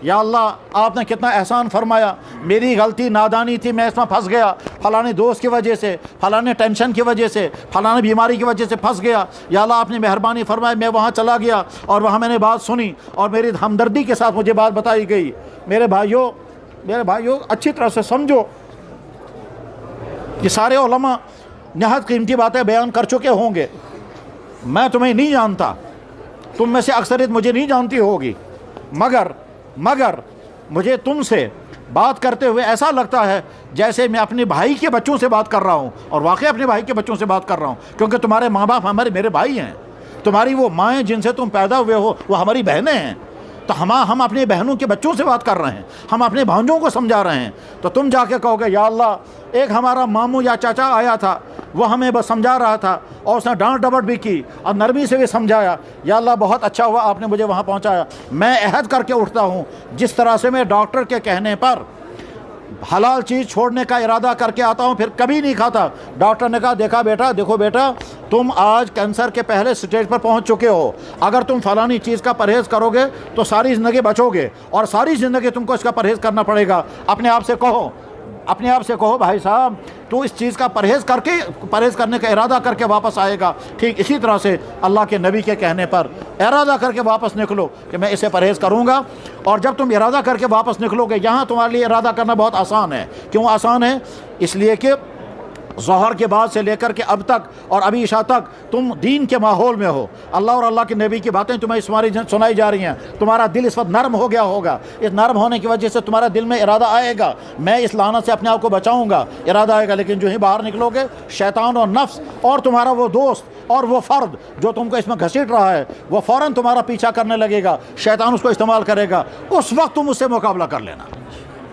یا اللہ آپ نے کتنا احسان فرمایا، میری غلطی نادانی تھی، میں اس میں پھنس گیا، فلانے دوست کی وجہ سے، فلانے ٹینشن کی وجہ سے، فلانے بیماری کی وجہ سے پھنس گیا، یا اللہ آپ نے مہربانی فرمائی، میں وہاں چلا گیا اور وہاں میں نے بات سنی اور میری ہمدردی کے ساتھ مجھے بات بتائی گئی۔ میرے بھائیوں اچھی طرح سے سمجھو، یہ سارے علماء نہایت قیمتی باتیں بیان کر چکے ہوں گے، میں تمہیں نہیں جانتا، تم میں سے اکثریت مجھے نہیں جانتی ہوگی، مگر مجھے تم سے بات کرتے ہوئے ایسا لگتا ہے جیسے میں اپنے بھائی کے بچوں سے بات کر رہا ہوں، اور واقعی اپنے بھائی کے بچوں سے بات کر رہا ہوں، کیونکہ تمہارے ماں باپ میرے بھائی ہیں، تمہاری وہ مائیں جن سے تم پیدا ہوئے ہو وہ ہماری بہنیں ہیں، تو ہم اپنے بہنوں کے بچوں سے بات کر رہے ہیں، ہم اپنے بھانجوں کو سمجھا رہے ہیں۔ تو تم جا کے کہو گے یا اللہ ایک ہمارا ماموں یا چاچا آیا تھا، وہ ہمیں بس سمجھا رہا تھا اور اس نے ڈانٹ ڈپٹ بھی کی اور نرمی سے بھی سمجھایا، یا اللہ بہت اچھا ہوا آپ نے مجھے وہاں پہنچایا۔ میں عہد کر کے اٹھتا ہوں جس طرح سے میں ڈاکٹر کے کہنے پر حلال چیز چھوڑنے کا ارادہ کر کے آتا ہوں پھر کبھی نہیں کھاتا، ڈاکٹر نے کہا دیکھو بیٹا تم آج کینسر کے پہلے سٹیج پر پہنچ چکے ہو، اگر تم فلانی چیز کا پرہیز کرو گے تو ساری زندگی بچو گے، اور ساری زندگی تم کو اس کا پرہیز کرنا پڑے گا۔ اپنے آپ سے کہو بھائی صاحب تو اس چیز کا پرہیز کرنے کا ارادہ کر کے واپس آئے گا۔ ٹھیک اسی طرح سے اللہ کے نبی کے کہنے پر ارادہ کر کے واپس نکلو کہ میں اسے پرہیز کروں گا، اور جب تم ارادہ کر کے واپس نکلو گے، یہاں تمہارے لیے ارادہ کرنا بہت آسان ہے۔ کیوں آسان ہے؟ اس لیے کہ ظہر کے بعد سے لے کر کے اب تک اور ابھی عشاء تک تم دین کے ماحول میں ہو، اللہ اور اللہ کے نبی کی باتیں تمہیں سنائی جا رہی ہیں، تمہارا دل اس وقت نرم ہو گیا ہوگا، اس نرم ہونے کی وجہ سے تمہارا دل میں ارادہ آئے گا میں اس لعنت سے اپنے آپ کو بچاؤں گا، ارادہ آئے گا۔ لیکن جو ہی باہر نکلو گے شیطان اور نفس اور تمہارا وہ دوست اور وہ فرد جو تم کو اس میں گھسیٹ رہا ہے وہ فوراً تمہارا پیچھا کرنے لگے گا، شیطان اس کو استعمال کرے گا، اس وقت تم اس سے مقابلہ کر لینا۔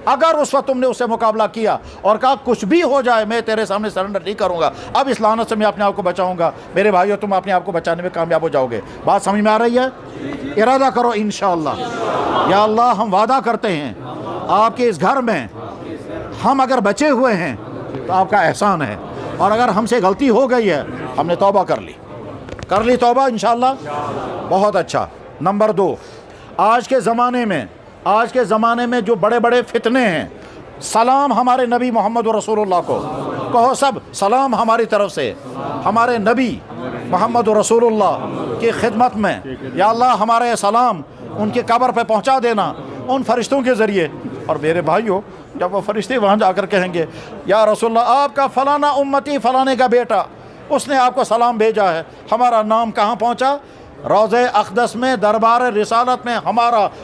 اگر اس وقت تم نے اس سے مقابلہ کیا اور کہا کچھ بھی ہو جائے میں تیرے سامنے سرنڈر نہیں کروں گا، اب اس لعنت سے میں اپنے آپ کو بچاؤں گا، میرے بھائیو تم اپنے آپ کو بچانے میں کامیاب ہو جاؤ گے۔ بات سمجھ میں آ رہی ہے؟ ارادہ کرو انشاءاللہ۔ یا اللہ ہم وعدہ کرتے ہیں آپ کے اس گھر میں ہم اگر بچے ہوئے ہیں تو آپ کا احسان ہے، اور اگر ہم سے غلطی ہو گئی ہے ہم نے توبہ کر لی توبہ انشاءاللہ۔ بہت اچھا۔ نمبر 2، آج کے زمانے میں جو بڑے بڑے فتنے ہیں، سلام ہمارے نبی محمد رسول اللہ کو کہو، سب سلام ہماری طرف سے ہمارے نبی محمد رسول اللہ کی خدمت میں۔ یا اللہ ہمارے سلام ان کی قبر پہ پہنچا دینا ان فرشتوں کے ذریعے۔ اور میرے بھائیوں جب وہ فرشتے وہاں جا کر کہیں گے یا رسول اللہ آپ کا فلانا امتی فلانے کا بیٹا اس نے آپ کو سلام بھیجا ہے، ہمارا نام کہاں پہنچا؟ روضہ اقدس میں دربار رسالت میں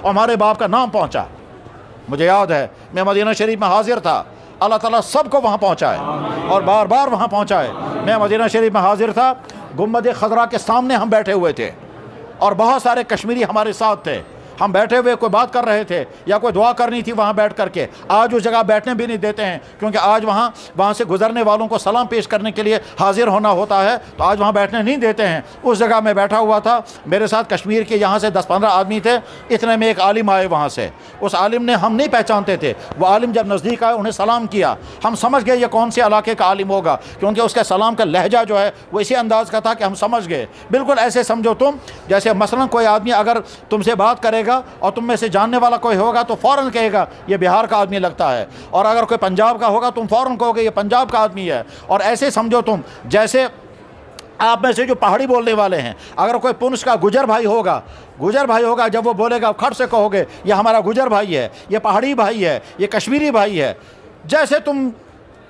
ہمارے باپ کا نام پہنچا۔ مجھے یاد ہے میں مدینہ شریف میں حاضر تھا، اللہ تعالیٰ سب کو وہاں پہنچائے اور بار بار وہاں پہنچائے۔ میں مدینہ شریف میں حاضر تھا، گنبد خضرا کے سامنے ہم بیٹھے ہوئے تھے اور بہت سارے کشمیری ہمارے ساتھ تھے، ہم بیٹھے ہوئے کوئی بات کر رہے تھے یا کوئی دعا کرنی تھی وہاں بیٹھ کر کے۔ آج اس جگہ بیٹھنے بھی نہیں دیتے ہیں کیونکہ آج وہاں سے گزرنے والوں کو سلام پیش کرنے کے لیے حاضر ہونا ہوتا ہے، تو آج وہاں بیٹھنے نہیں دیتے ہیں۔ اس جگہ میں بیٹھا ہوا تھا، میرے ساتھ کشمیر کے یہاں سے 10-15 آدمی تھے، اتنے میں ایک عالم آئے وہاں سے۔ اس عالم نے ہم نہیں پہچانتے تھے، وہ عالم جب نزدیک آئے انہیں سلام کیا، ہم سمجھ گئے یہ کون سے علاقے کا عالم ہوگا کیونکہ اس کا سلام کا لہجہ جو ہے وہ اسی انداز کا تھا کہ ہم سمجھ گئے۔ بالکل ایسے سمجھو تم جیسے مثلا کوئی آدمی اگر تم سے بات کرے گا اور تم میں سے جاننے والا کوئی ہوگا تو فوراً کہے گا یہ بہار کا آدمی لگتا ہے، اور اگر کوئی پنجاب کا ہوگا تم فوراً کہو گے یہ پنجاب کا آدمی ہے۔ اور ایسے سمجھو تم جیسے آپ میں سے جو پہاڑی بولنے والے ہیں، اگر کوئی پنچ کا گجر بھائی ہوگا جب وہ بولے گا کھٹ سے کہو گے یہ ہمارا گجر بھائی ہے، یہ پہاڑی بھائی ہے، یہ کشمیری بھائی ہے۔ جیسے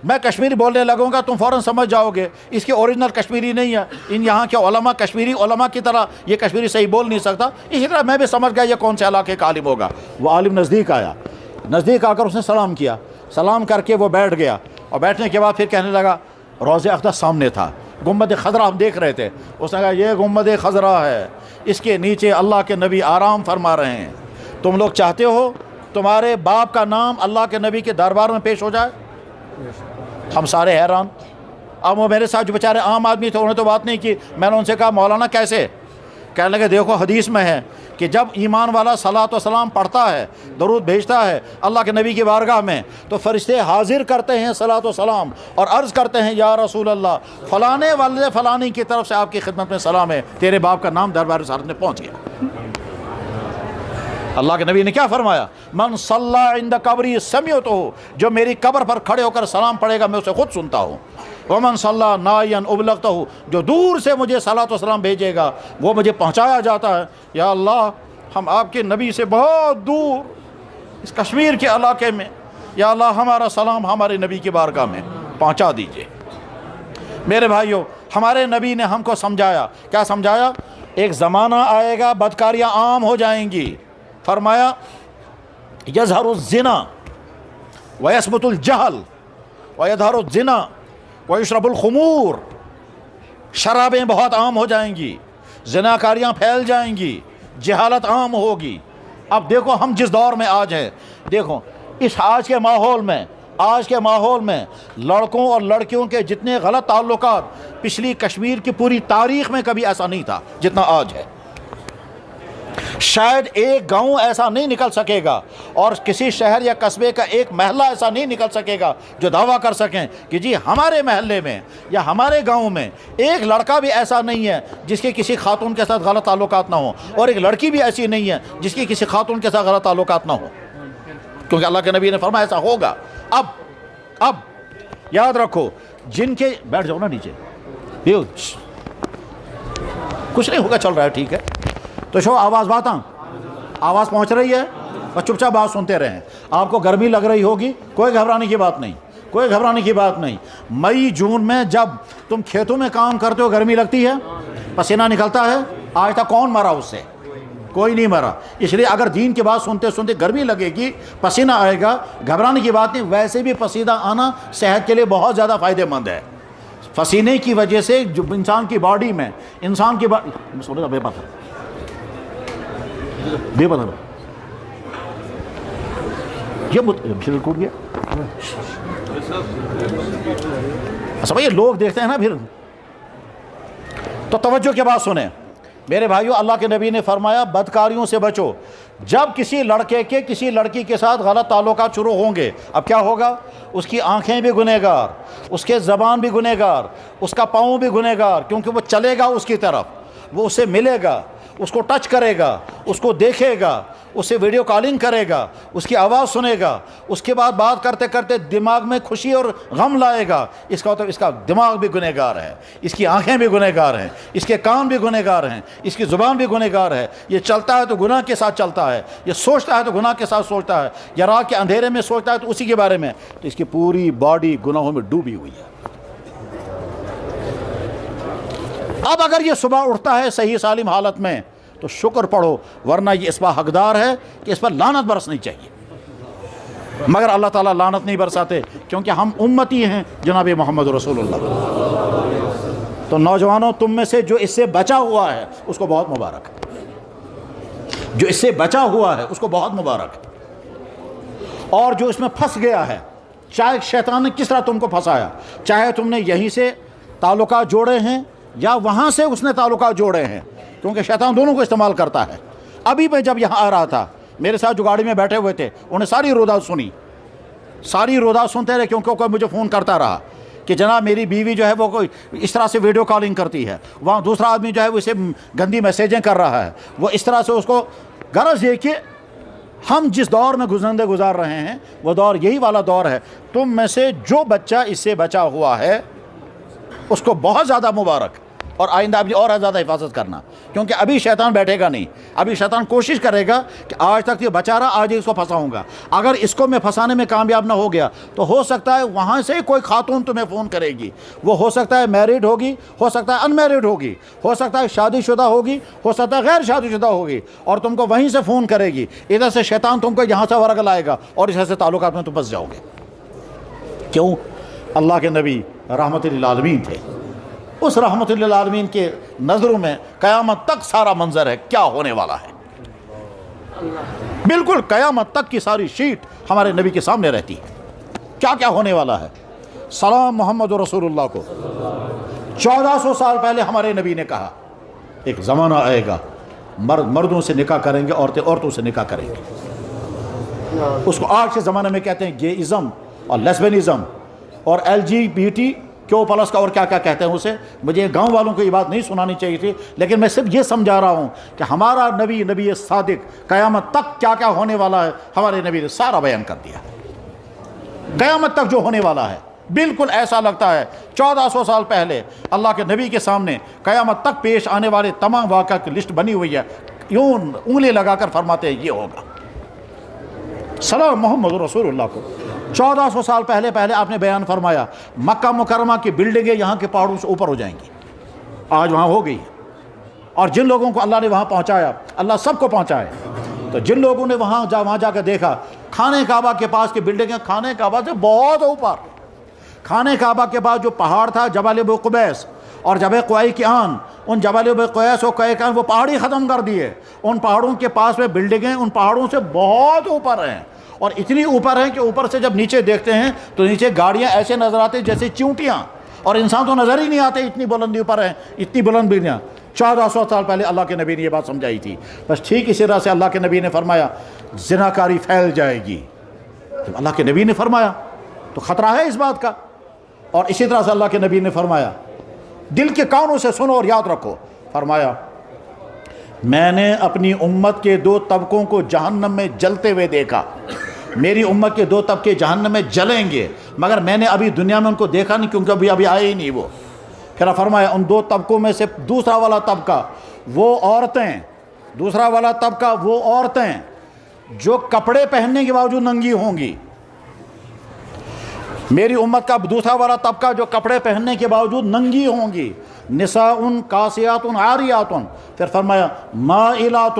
میں کشمیری بولنے لگوں گا تم فوراً سمجھ جاؤ گے اس کی اوریجنل کشمیری نہیں ہے، ان یہاں کے علماء کشمیری علماء کی طرح یہ کشمیری صحیح بول نہیں سکتا، اسی طرح میں بھی سمجھ گیا یہ کون سے علاقے کا عالم ہوگا۔ وہ عالم نزدیک آیا، نزدیک آ کر اس نے سلام کیا، سلام کر کے وہ بیٹھ گیا، اور بیٹھنے کے بعد پھر کہنے لگا روضہ اقدس سامنے تھا، گنبد خضرا ہم دیکھ رہے تھے، اس نے کہا یہ گنبد خضرا ہے، اس کے نیچے اللہ کے نبی آرام فرما رہے ہیں، تم لوگ چاہتے ہو تمہارے باپ کا نام اللہ کے نبی کے دربار میں پیش ہو جائے؟ ہم سارے حیران۔ اب وہ میرے ساتھ جو بیچارے عام آدمی تھے انہوں نے تو بات نہیں کی، میں نے ان سے کہا مولانا کیسے؟ کہنے لگے دیکھو حدیث میں ہے کہ جب ایمان والا صلاۃ و سلام پڑھتا ہے، درود بھیجتا ہے اللہ کے نبی کی بارگاہ میں، تو فرشتے حاضر کرتے ہیں صلاۃ و سلام اور عرض کرتے ہیں یا رسول اللہ فلانے والد فلانی کی طرف سے آپ کی خدمت میں سلام ہے، تیرے باپ کا نام دربار رسالت میں پہنچ گیا۔ اللہ کے نبی نے کیا فرمایا؟ من صلی عند قبری سمعتہ، جو میری قبر پر کھڑے ہو کر سلام پڑھے گا میں اسے خود سنتا ہوں۔ ومن صلی نائیا ابلغتہ، جو دور سے مجھے صلاۃ و سلام بھیجے گا وہ مجھے پہنچایا جاتا ہے۔ یا اللہ ہم آپ کے نبی سے بہت دور اس کشمیر کے علاقے میں، یا اللہ ہمارا سلام ہمارے نبی کی بارگاہ میں پہنچا دیجئے۔ میرے بھائیوں ہمارے نبی نے ہم کو سمجھایا، کیا سمجھایا؟ ایک زمانہ آئے گا بدکاریاں عام ہو جائیں گی، فرمایا یظہر الزنا ویثبت الجہل ویظہر الزنا ویشرب الخمور، شرابیں بہت عام ہو جائیں گی، زناکاریاں پھیل جائیں گی، جہالت عام ہوگی۔ اب دیکھو ہم جس دور میں آج ہیں، دیکھو اس آج کے ماحول میں لڑکوں اور لڑکیوں کے جتنے غلط تعلقات پچھلی کشمیر کی پوری تاریخ میں کبھی ایسا نہیں تھا جتنا آج ہے۔ شاید ایک گاؤں ایسا نہیں نکل سکے گا اور کسی شہر یا قصبے کا ایک محلہ ایسا نہیں نکل سکے گا جو دعویٰ کر سکیں کہ جی ہمارے محلے میں یا ہمارے گاؤں میں ایک لڑکا بھی ایسا نہیں ہے جس کے کسی خاتون کے ساتھ غلط تعلقات نہ ہوں، اور ایک لڑکی بھی ایسی نہیں ہے جس کی کسی خاتون کے ساتھ غلط تعلقات نہ ہوں، کیونکہ اللہ کے نبی نے فرمایا ایسا ہوگا۔ اب یاد رکھو، جن کے بیٹھ جاؤ نا نیچے، کچھ نہیں ہوگا، چل رہا ہے، ٹھیک ہے تو شو آواز پہنچ رہی ہے، بس چپ چاپ بات سنتے رہیں۔ آپ کو گرمی لگ رہی ہوگی، کوئی گھبرانے کی بات نہیں، مئی جون میں جب تم کھیتوں میں کام کرتے ہو گرمی لگتی ہے، پسینہ نکلتا ہے، آج تک کون مرا اس سے؟ کوئی نہیں مرا۔ اس لیے اگر دین کی بات سنتے سنتے گرمی لگے گی، پسینہ آئے گا، گھبرانے کی بات نہیں۔ ویسے بھی پسینہ آنا صحت کے لیے بہت زیادہ فائدہ مند ہے۔ پسینے کی وجہ سے جو انسان کی باڈی میں ٹوٹ گیا، اچھا بھائی لوگ دیکھتے ہیں نا پھر، تو توجہ کے بات سنیں میرے بھائیو۔ اللہ کے نبی نے فرمایا بدکاریوں سے بچو۔ جب کسی لڑکے کے کسی لڑکی کے ساتھ غلط تعلقات شروع ہوں گے، اب کیا ہوگا؟ اس کی آنکھیں بھی گنہگار، اس کے زبان بھی گنہگار، اس کا پاؤں بھی گنہگار، کیونکہ وہ چلے گا اس کی طرف، وہ اسے ملے گا، اس کو ٹچ کرے گا، اس کو دیکھے گا، اس سے ویڈیو کالنگ کرے گا، اس کی آواز سنے گا، اس کے بعد بات کرتے کرتے دماغ میں خوشی اور غم لائے گا۔ اس کا مطلب اس کا دماغ بھی گنہگار ہے، اس کی آنکھیں بھی گنہگار ہیں، اس کے کان بھی گنہگار ہیں، اس کی زبان بھی گنہگار ہے۔ یہ چلتا ہے تو گناہ کے ساتھ چلتا ہے، یہ سوچتا ہے تو گناہ کے ساتھ سوچتا ہے، یا رات کے اندھیرے میں سوچتا ہے تو اسی کے بارے میں، تو اس کی پوری باڈی گناہوں میں ڈوبی ہوئی ہے۔ اب اگر یہ صبح اٹھتا ہے صحیح سالم حالت میں تو شکر پڑھو، ورنہ یہ اس پر حقدار ہے کہ اس پر لعنت برسنی چاہیے، مگر اللہ تعالیٰ لعنت نہیں برساتے کیونکہ ہم امتی ہیں جناب محمد رسول اللہ۔ تو نوجوانوں، تم میں سے جو اس سے بچا ہوا ہے اس کو بہت مبارک ہے، جو اس سے بچا ہوا ہے اس کو بہت مبارک ہے، اور جو اس میں پھنس گیا ہے، چاہے شیطان نے کس طرح تم کو پھنسایا، چاہے تم نے یہیں سے تعلقات جوڑے ہیں یا وہاں سے اس نے تعلقات جوڑے ہیں، کیونکہ شیطان دونوں کو استعمال کرتا ہے۔ ابھی میں جب یہاں آ رہا تھا، میرے ساتھ جو گاڑی میں بیٹھے ہوئے تھے انہیں ساری رودات سنی، ساری رودات سنتے رہے، کیونکہ کوئی مجھے فون کرتا رہا کہ جناب میری بیوی جو ہے وہ کوئی اس طرح سے ویڈیو کالنگ کرتی ہے، وہاں دوسرا آدمی جو ہے وہ اسے گندی میسیجیں کر رہا ہے، وہ اس طرح سے اس کو۔ غرض یہ کہ ہم جس دور میں گزار رہے ہیں وہ دور یہی والا دور ہے۔ تم میں سے جو بچہ اس سے بچا ہوا ہے اس کو بہت زیادہ مبارک، اور آئندہ ابھی اور زیادہ حفاظت کرنا، کیونکہ ابھی شیطان بیٹھے گا نہیں، ابھی شیطان کوشش کرے گا کہ آج تک یہ بچا رہا، آج ہی اس کو پھنساؤں گا۔ اگر اس کو میں پھنسانے میں کامیاب نہ ہو گیا تو ہو سکتا ہے وہاں سے کوئی خاتون تمہیں فون کرے گی، وہ ہو سکتا ہے میرڈ ہوگی، ہو سکتا ہے ان میرڈ ہوگی، ہو سکتا ہے شادی شدہ ہوگی، ہو سکتا ہے غیر شادی شدہ ہوگی، اور تم کو وہیں سے فون کرے گی۔ ادھر سے شیطان تم کو یہاں سے ورگ لائے گا اور اس سے تعلقات میں تم پھنس جاؤ گے۔ کیوں؟ اللہ کے نبی رحمت للعالمین تھے، اس رحمت للعالمین کے نظروں میں قیامت تک سارا منظر ہے کیا ہونے والا ہے، بالکل قیامت تک کی ساری شیٹ ہمارے نبی کے سامنے رہتی ہے، کیا کیا ہونے والا ہے۔ سلام محمد رسول اللہ کو 1400 سال پہلے ہمارے نبی نے کہا ایک زمانہ آئے گا، مرد مردوں سے نکاح کریں گے، عورتیں عورتوں سے نکاح کریں گے۔ اس کو آج کے زمانے میں کہتے ہیں گے ازم اور لیسبینزم اور LGBT کیو پلس کا اور کیا کیا کہتے ہیں اسے۔ مجھے گاؤں والوں کو یہ بات نہیں سنانی چاہیے تھی، لیکن میں صرف یہ سمجھا رہا ہوں کہ ہمارا نبی صادق قیامت تک کیا کیا ہونے والا ہے ہمارے نبی نے سارا بیان کر دیا۔ قیامت تک جو ہونے والا ہے بالکل ایسا لگتا ہے 1400 سال پہلے اللہ کے نبی کے سامنے قیامت تک پیش آنے والے تمام واقعہ کی لسٹ بنی ہوئی ہے، یوں انگلی لگا کر فرماتے ہیں یہ ہوگا۔ سلام محمد رسول اللہ کو 1400 سال پہلے آپ نے بیان فرمایا مکہ مکرمہ کی بلڈنگیں یہاں کے پہاڑوں سے اوپر ہو جائیں گی، آج وہاں ہو گئی، اور جن لوگوں کو اللہ نے وہاں پہنچایا اللہ سب کو پہنچائے۔ تو جن لوگوں نے وہاں جا کر دیکھا خانہ کعبہ کے پاس کی بلڈنگیں خانہ کعبہ سے بہت اوپر، خانہ کعبہ کے پاس جو پہاڑ تھا جبل ابو قبیس اور جبل قیقان، ان جبل ابو قبیس اور قیقان وہ پہاڑی ختم کر دیے، ان پہاڑوں کے پاس میں بلڈنگیں ان پہاڑوں سے بہت اوپر ہیں، اور اتنی اوپر ہیں کہ اوپر سے جب نیچے دیکھتے ہیں تو نیچے گاڑیاں ایسے نظر آتے جیسے چیونٹیاں، اور انسان تو نظر ہی نہیں آتے، اتنی بلندی اوپر ہیں، اتنی بلند بلندیاں۔ 1400 سال پہلے اللہ کے نبی نے یہ بات سمجھائی تھی۔ بس ٹھیک اسی طرح سے اللہ کے نبی نے فرمایا زناکاری پھیل جائے گی، جب اللہ کے نبی نے فرمایا تو خطرہ ہے اس بات کا۔ اور اسی طرح سے اللہ کے نبی نے فرمایا دل کے کانوں سے سنو اور یاد رکھو، فرمایا میں نے اپنی امت کے 2 طبقوں کو جہنم میں جلتے ہوئے دیکھا، میری امت کے 2 طبقے جہنم میں جلیں گے، مگر میں نے ابھی دنیا میں ان کو دیکھا نہیں کیونکہ ابھی آئے ہی نہیں وہ۔ پھر فرمایا ان 2 طبقوں میں سے دوسرا والا طبقہ وہ عورتیں، دوسرا والا طبقہ وہ عورتیں جو کپڑے پہننے کے باوجود ننگی ہوں گی، میری امت کا دوسرا والا طبقہ جو کپڑے پہننے کے باوجود ننگی ہوں گی، نساء کاسیات عاریات، پھر فرمایا مائلات،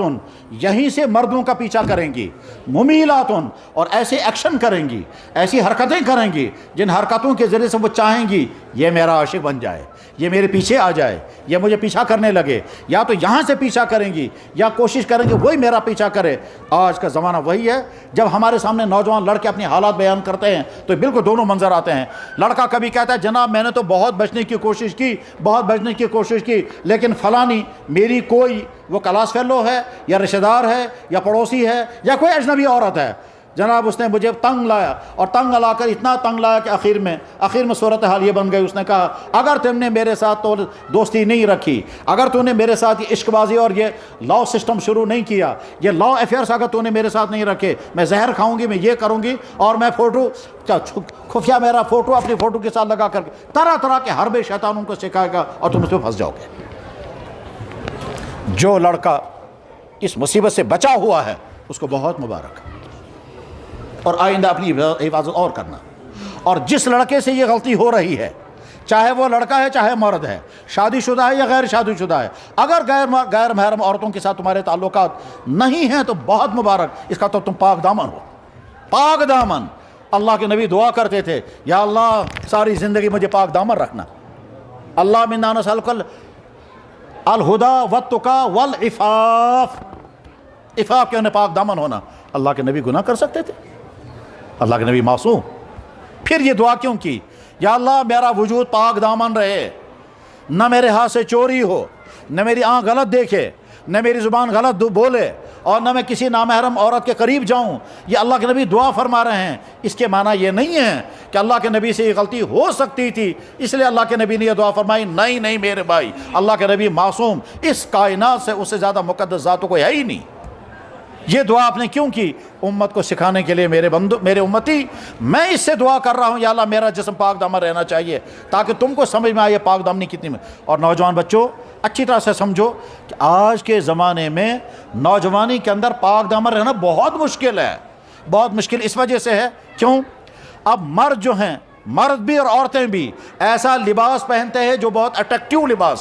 یہیں سے مردوں کا پیچھا کریں گی، ممیلات، اور ایسے ایکشن کریں گی، ایسی حرکتیں کریں گی جن حرکتوں کے ذریعے سے وہ چاہیں گی یہ میرا عاشق بن جائے، یہ میرے پیچھے آ جائے، یہ مجھے پیچھا کرنے لگے، یا تو یہاں سے پیچھا کریں گی یا کوشش کریں گے وہی میرا پیچھا کرے۔ آج کا زمانہ وہی ہے، جب ہمارے سامنے نوجوان لڑکے اپنی حالات بیان کرتے ہیں تو بالکل دونوں منظر آتے ہیں۔ لڑکا کبھی کہتا ہے جناب میں نے تو بہت بچنے کی کوشش کی، بہت بچنے کی کوشش کی، لیکن فلانی میری کوئی وہ کلاس فیلو ہے یا رشتہ دار ہے یا پڑوسی ہے یا کوئی اجنبی عورت ہے، جناب اس نے مجھے تنگ لایا، اور تنگ لا کر اتنا تنگ لایا کہ آخر میں صورتحال یہ بن گئی، اس نے کہا اگر تم نے میرے ساتھ تو دوستی نہیں رکھی، اگر تو نے میرے ساتھ یہ عشق بازی اور یہ لاء سسٹم شروع نہیں کیا، یہ لاء افیئرس اگر تو نے میرے ساتھ نہیں رکھے، میں زہر کھاؤں گی، میں یہ کروں گی، اور میں فوٹو خفیہ میرا فوٹو اپنی فوٹو کے ساتھ لگا کر طرح طرح کے حربے شیطانوں کو سکھائے گا اور تم اس میں پھنس جاؤ گے۔ جو لڑکا اس مصیبت سے بچا ہوا ہے اس کو بہت مبارک، اور آئندہ اپنی حفاظت اور کرنا۔ اور جس لڑکے سے یہ غلطی ہو رہی ہے، چاہے وہ لڑکا ہے چاہے مرد ہے، شادی شدہ ہے یا غیر شادی شدہ ہے، اگر غیر محرم عورتوں کے ساتھ تمہارے تعلقات نہیں ہیں تو بہت مبارک، اس کا تو تم پاک دامن ہو، پاک دامن۔ اللہ کے نبی دعا کرتے تھے یا اللہ ساری زندگی مجھے پاک دامن رکھنا، اللہ انا نسألک الہدی والتقی والعفاف، عفاف کے انہیں پاک دامن ہونا۔ اللہ کے نبی گناہ کر سکتے تھے؟ اللہ کے نبی معصوم، پھر یہ دعا کیوں کی؟ یا اللہ میرا وجود پاک دامن رہے، نہ میرے ہاتھ سے چوری ہو، نہ میری آنکھ غلط دیکھے، نہ میری زبان غلط بولے، اور نہ میں کسی نامحرم عورت کے قریب جاؤں۔ یہ اللہ کے نبی دعا فرما رہے ہیں۔ اس کے معنی یہ نہیں ہے کہ اللہ کے نبی سے یہ غلطی ہو سکتی تھی اس لیے اللہ کے نبی نے یہ دعا فرمائی، نہیں نہیں میرے بھائی، اللہ کے نبی معصوم، اس کائنات سے اس سے زیادہ مقدس ذات کوئی ہے ہی نہیں۔ یہ دعا آپ نے کیوں کی؟ امت کو سکھانے کے لیے میرے امتی، میں اس سے دعا کر رہا ہوں یا اللہ میرا جسم پاک دامن رہنا چاہیے تاکہ تم کو سمجھ میں آئے پاک دامنی کتنی میں۔ اور نوجوان بچوں اچھی طرح سے سمجھو کہ آج کے زمانے میں نوجوانی کے اندر پاک دامن رہنا بہت مشکل ہے، بہت مشکل اس وجہ سے ہے، کیوں؟ اب مرد جو ہیں، مرد بھی اور عورتیں بھی ایسا لباس پہنتے ہیں جو بہت اٹریکٹیو لباس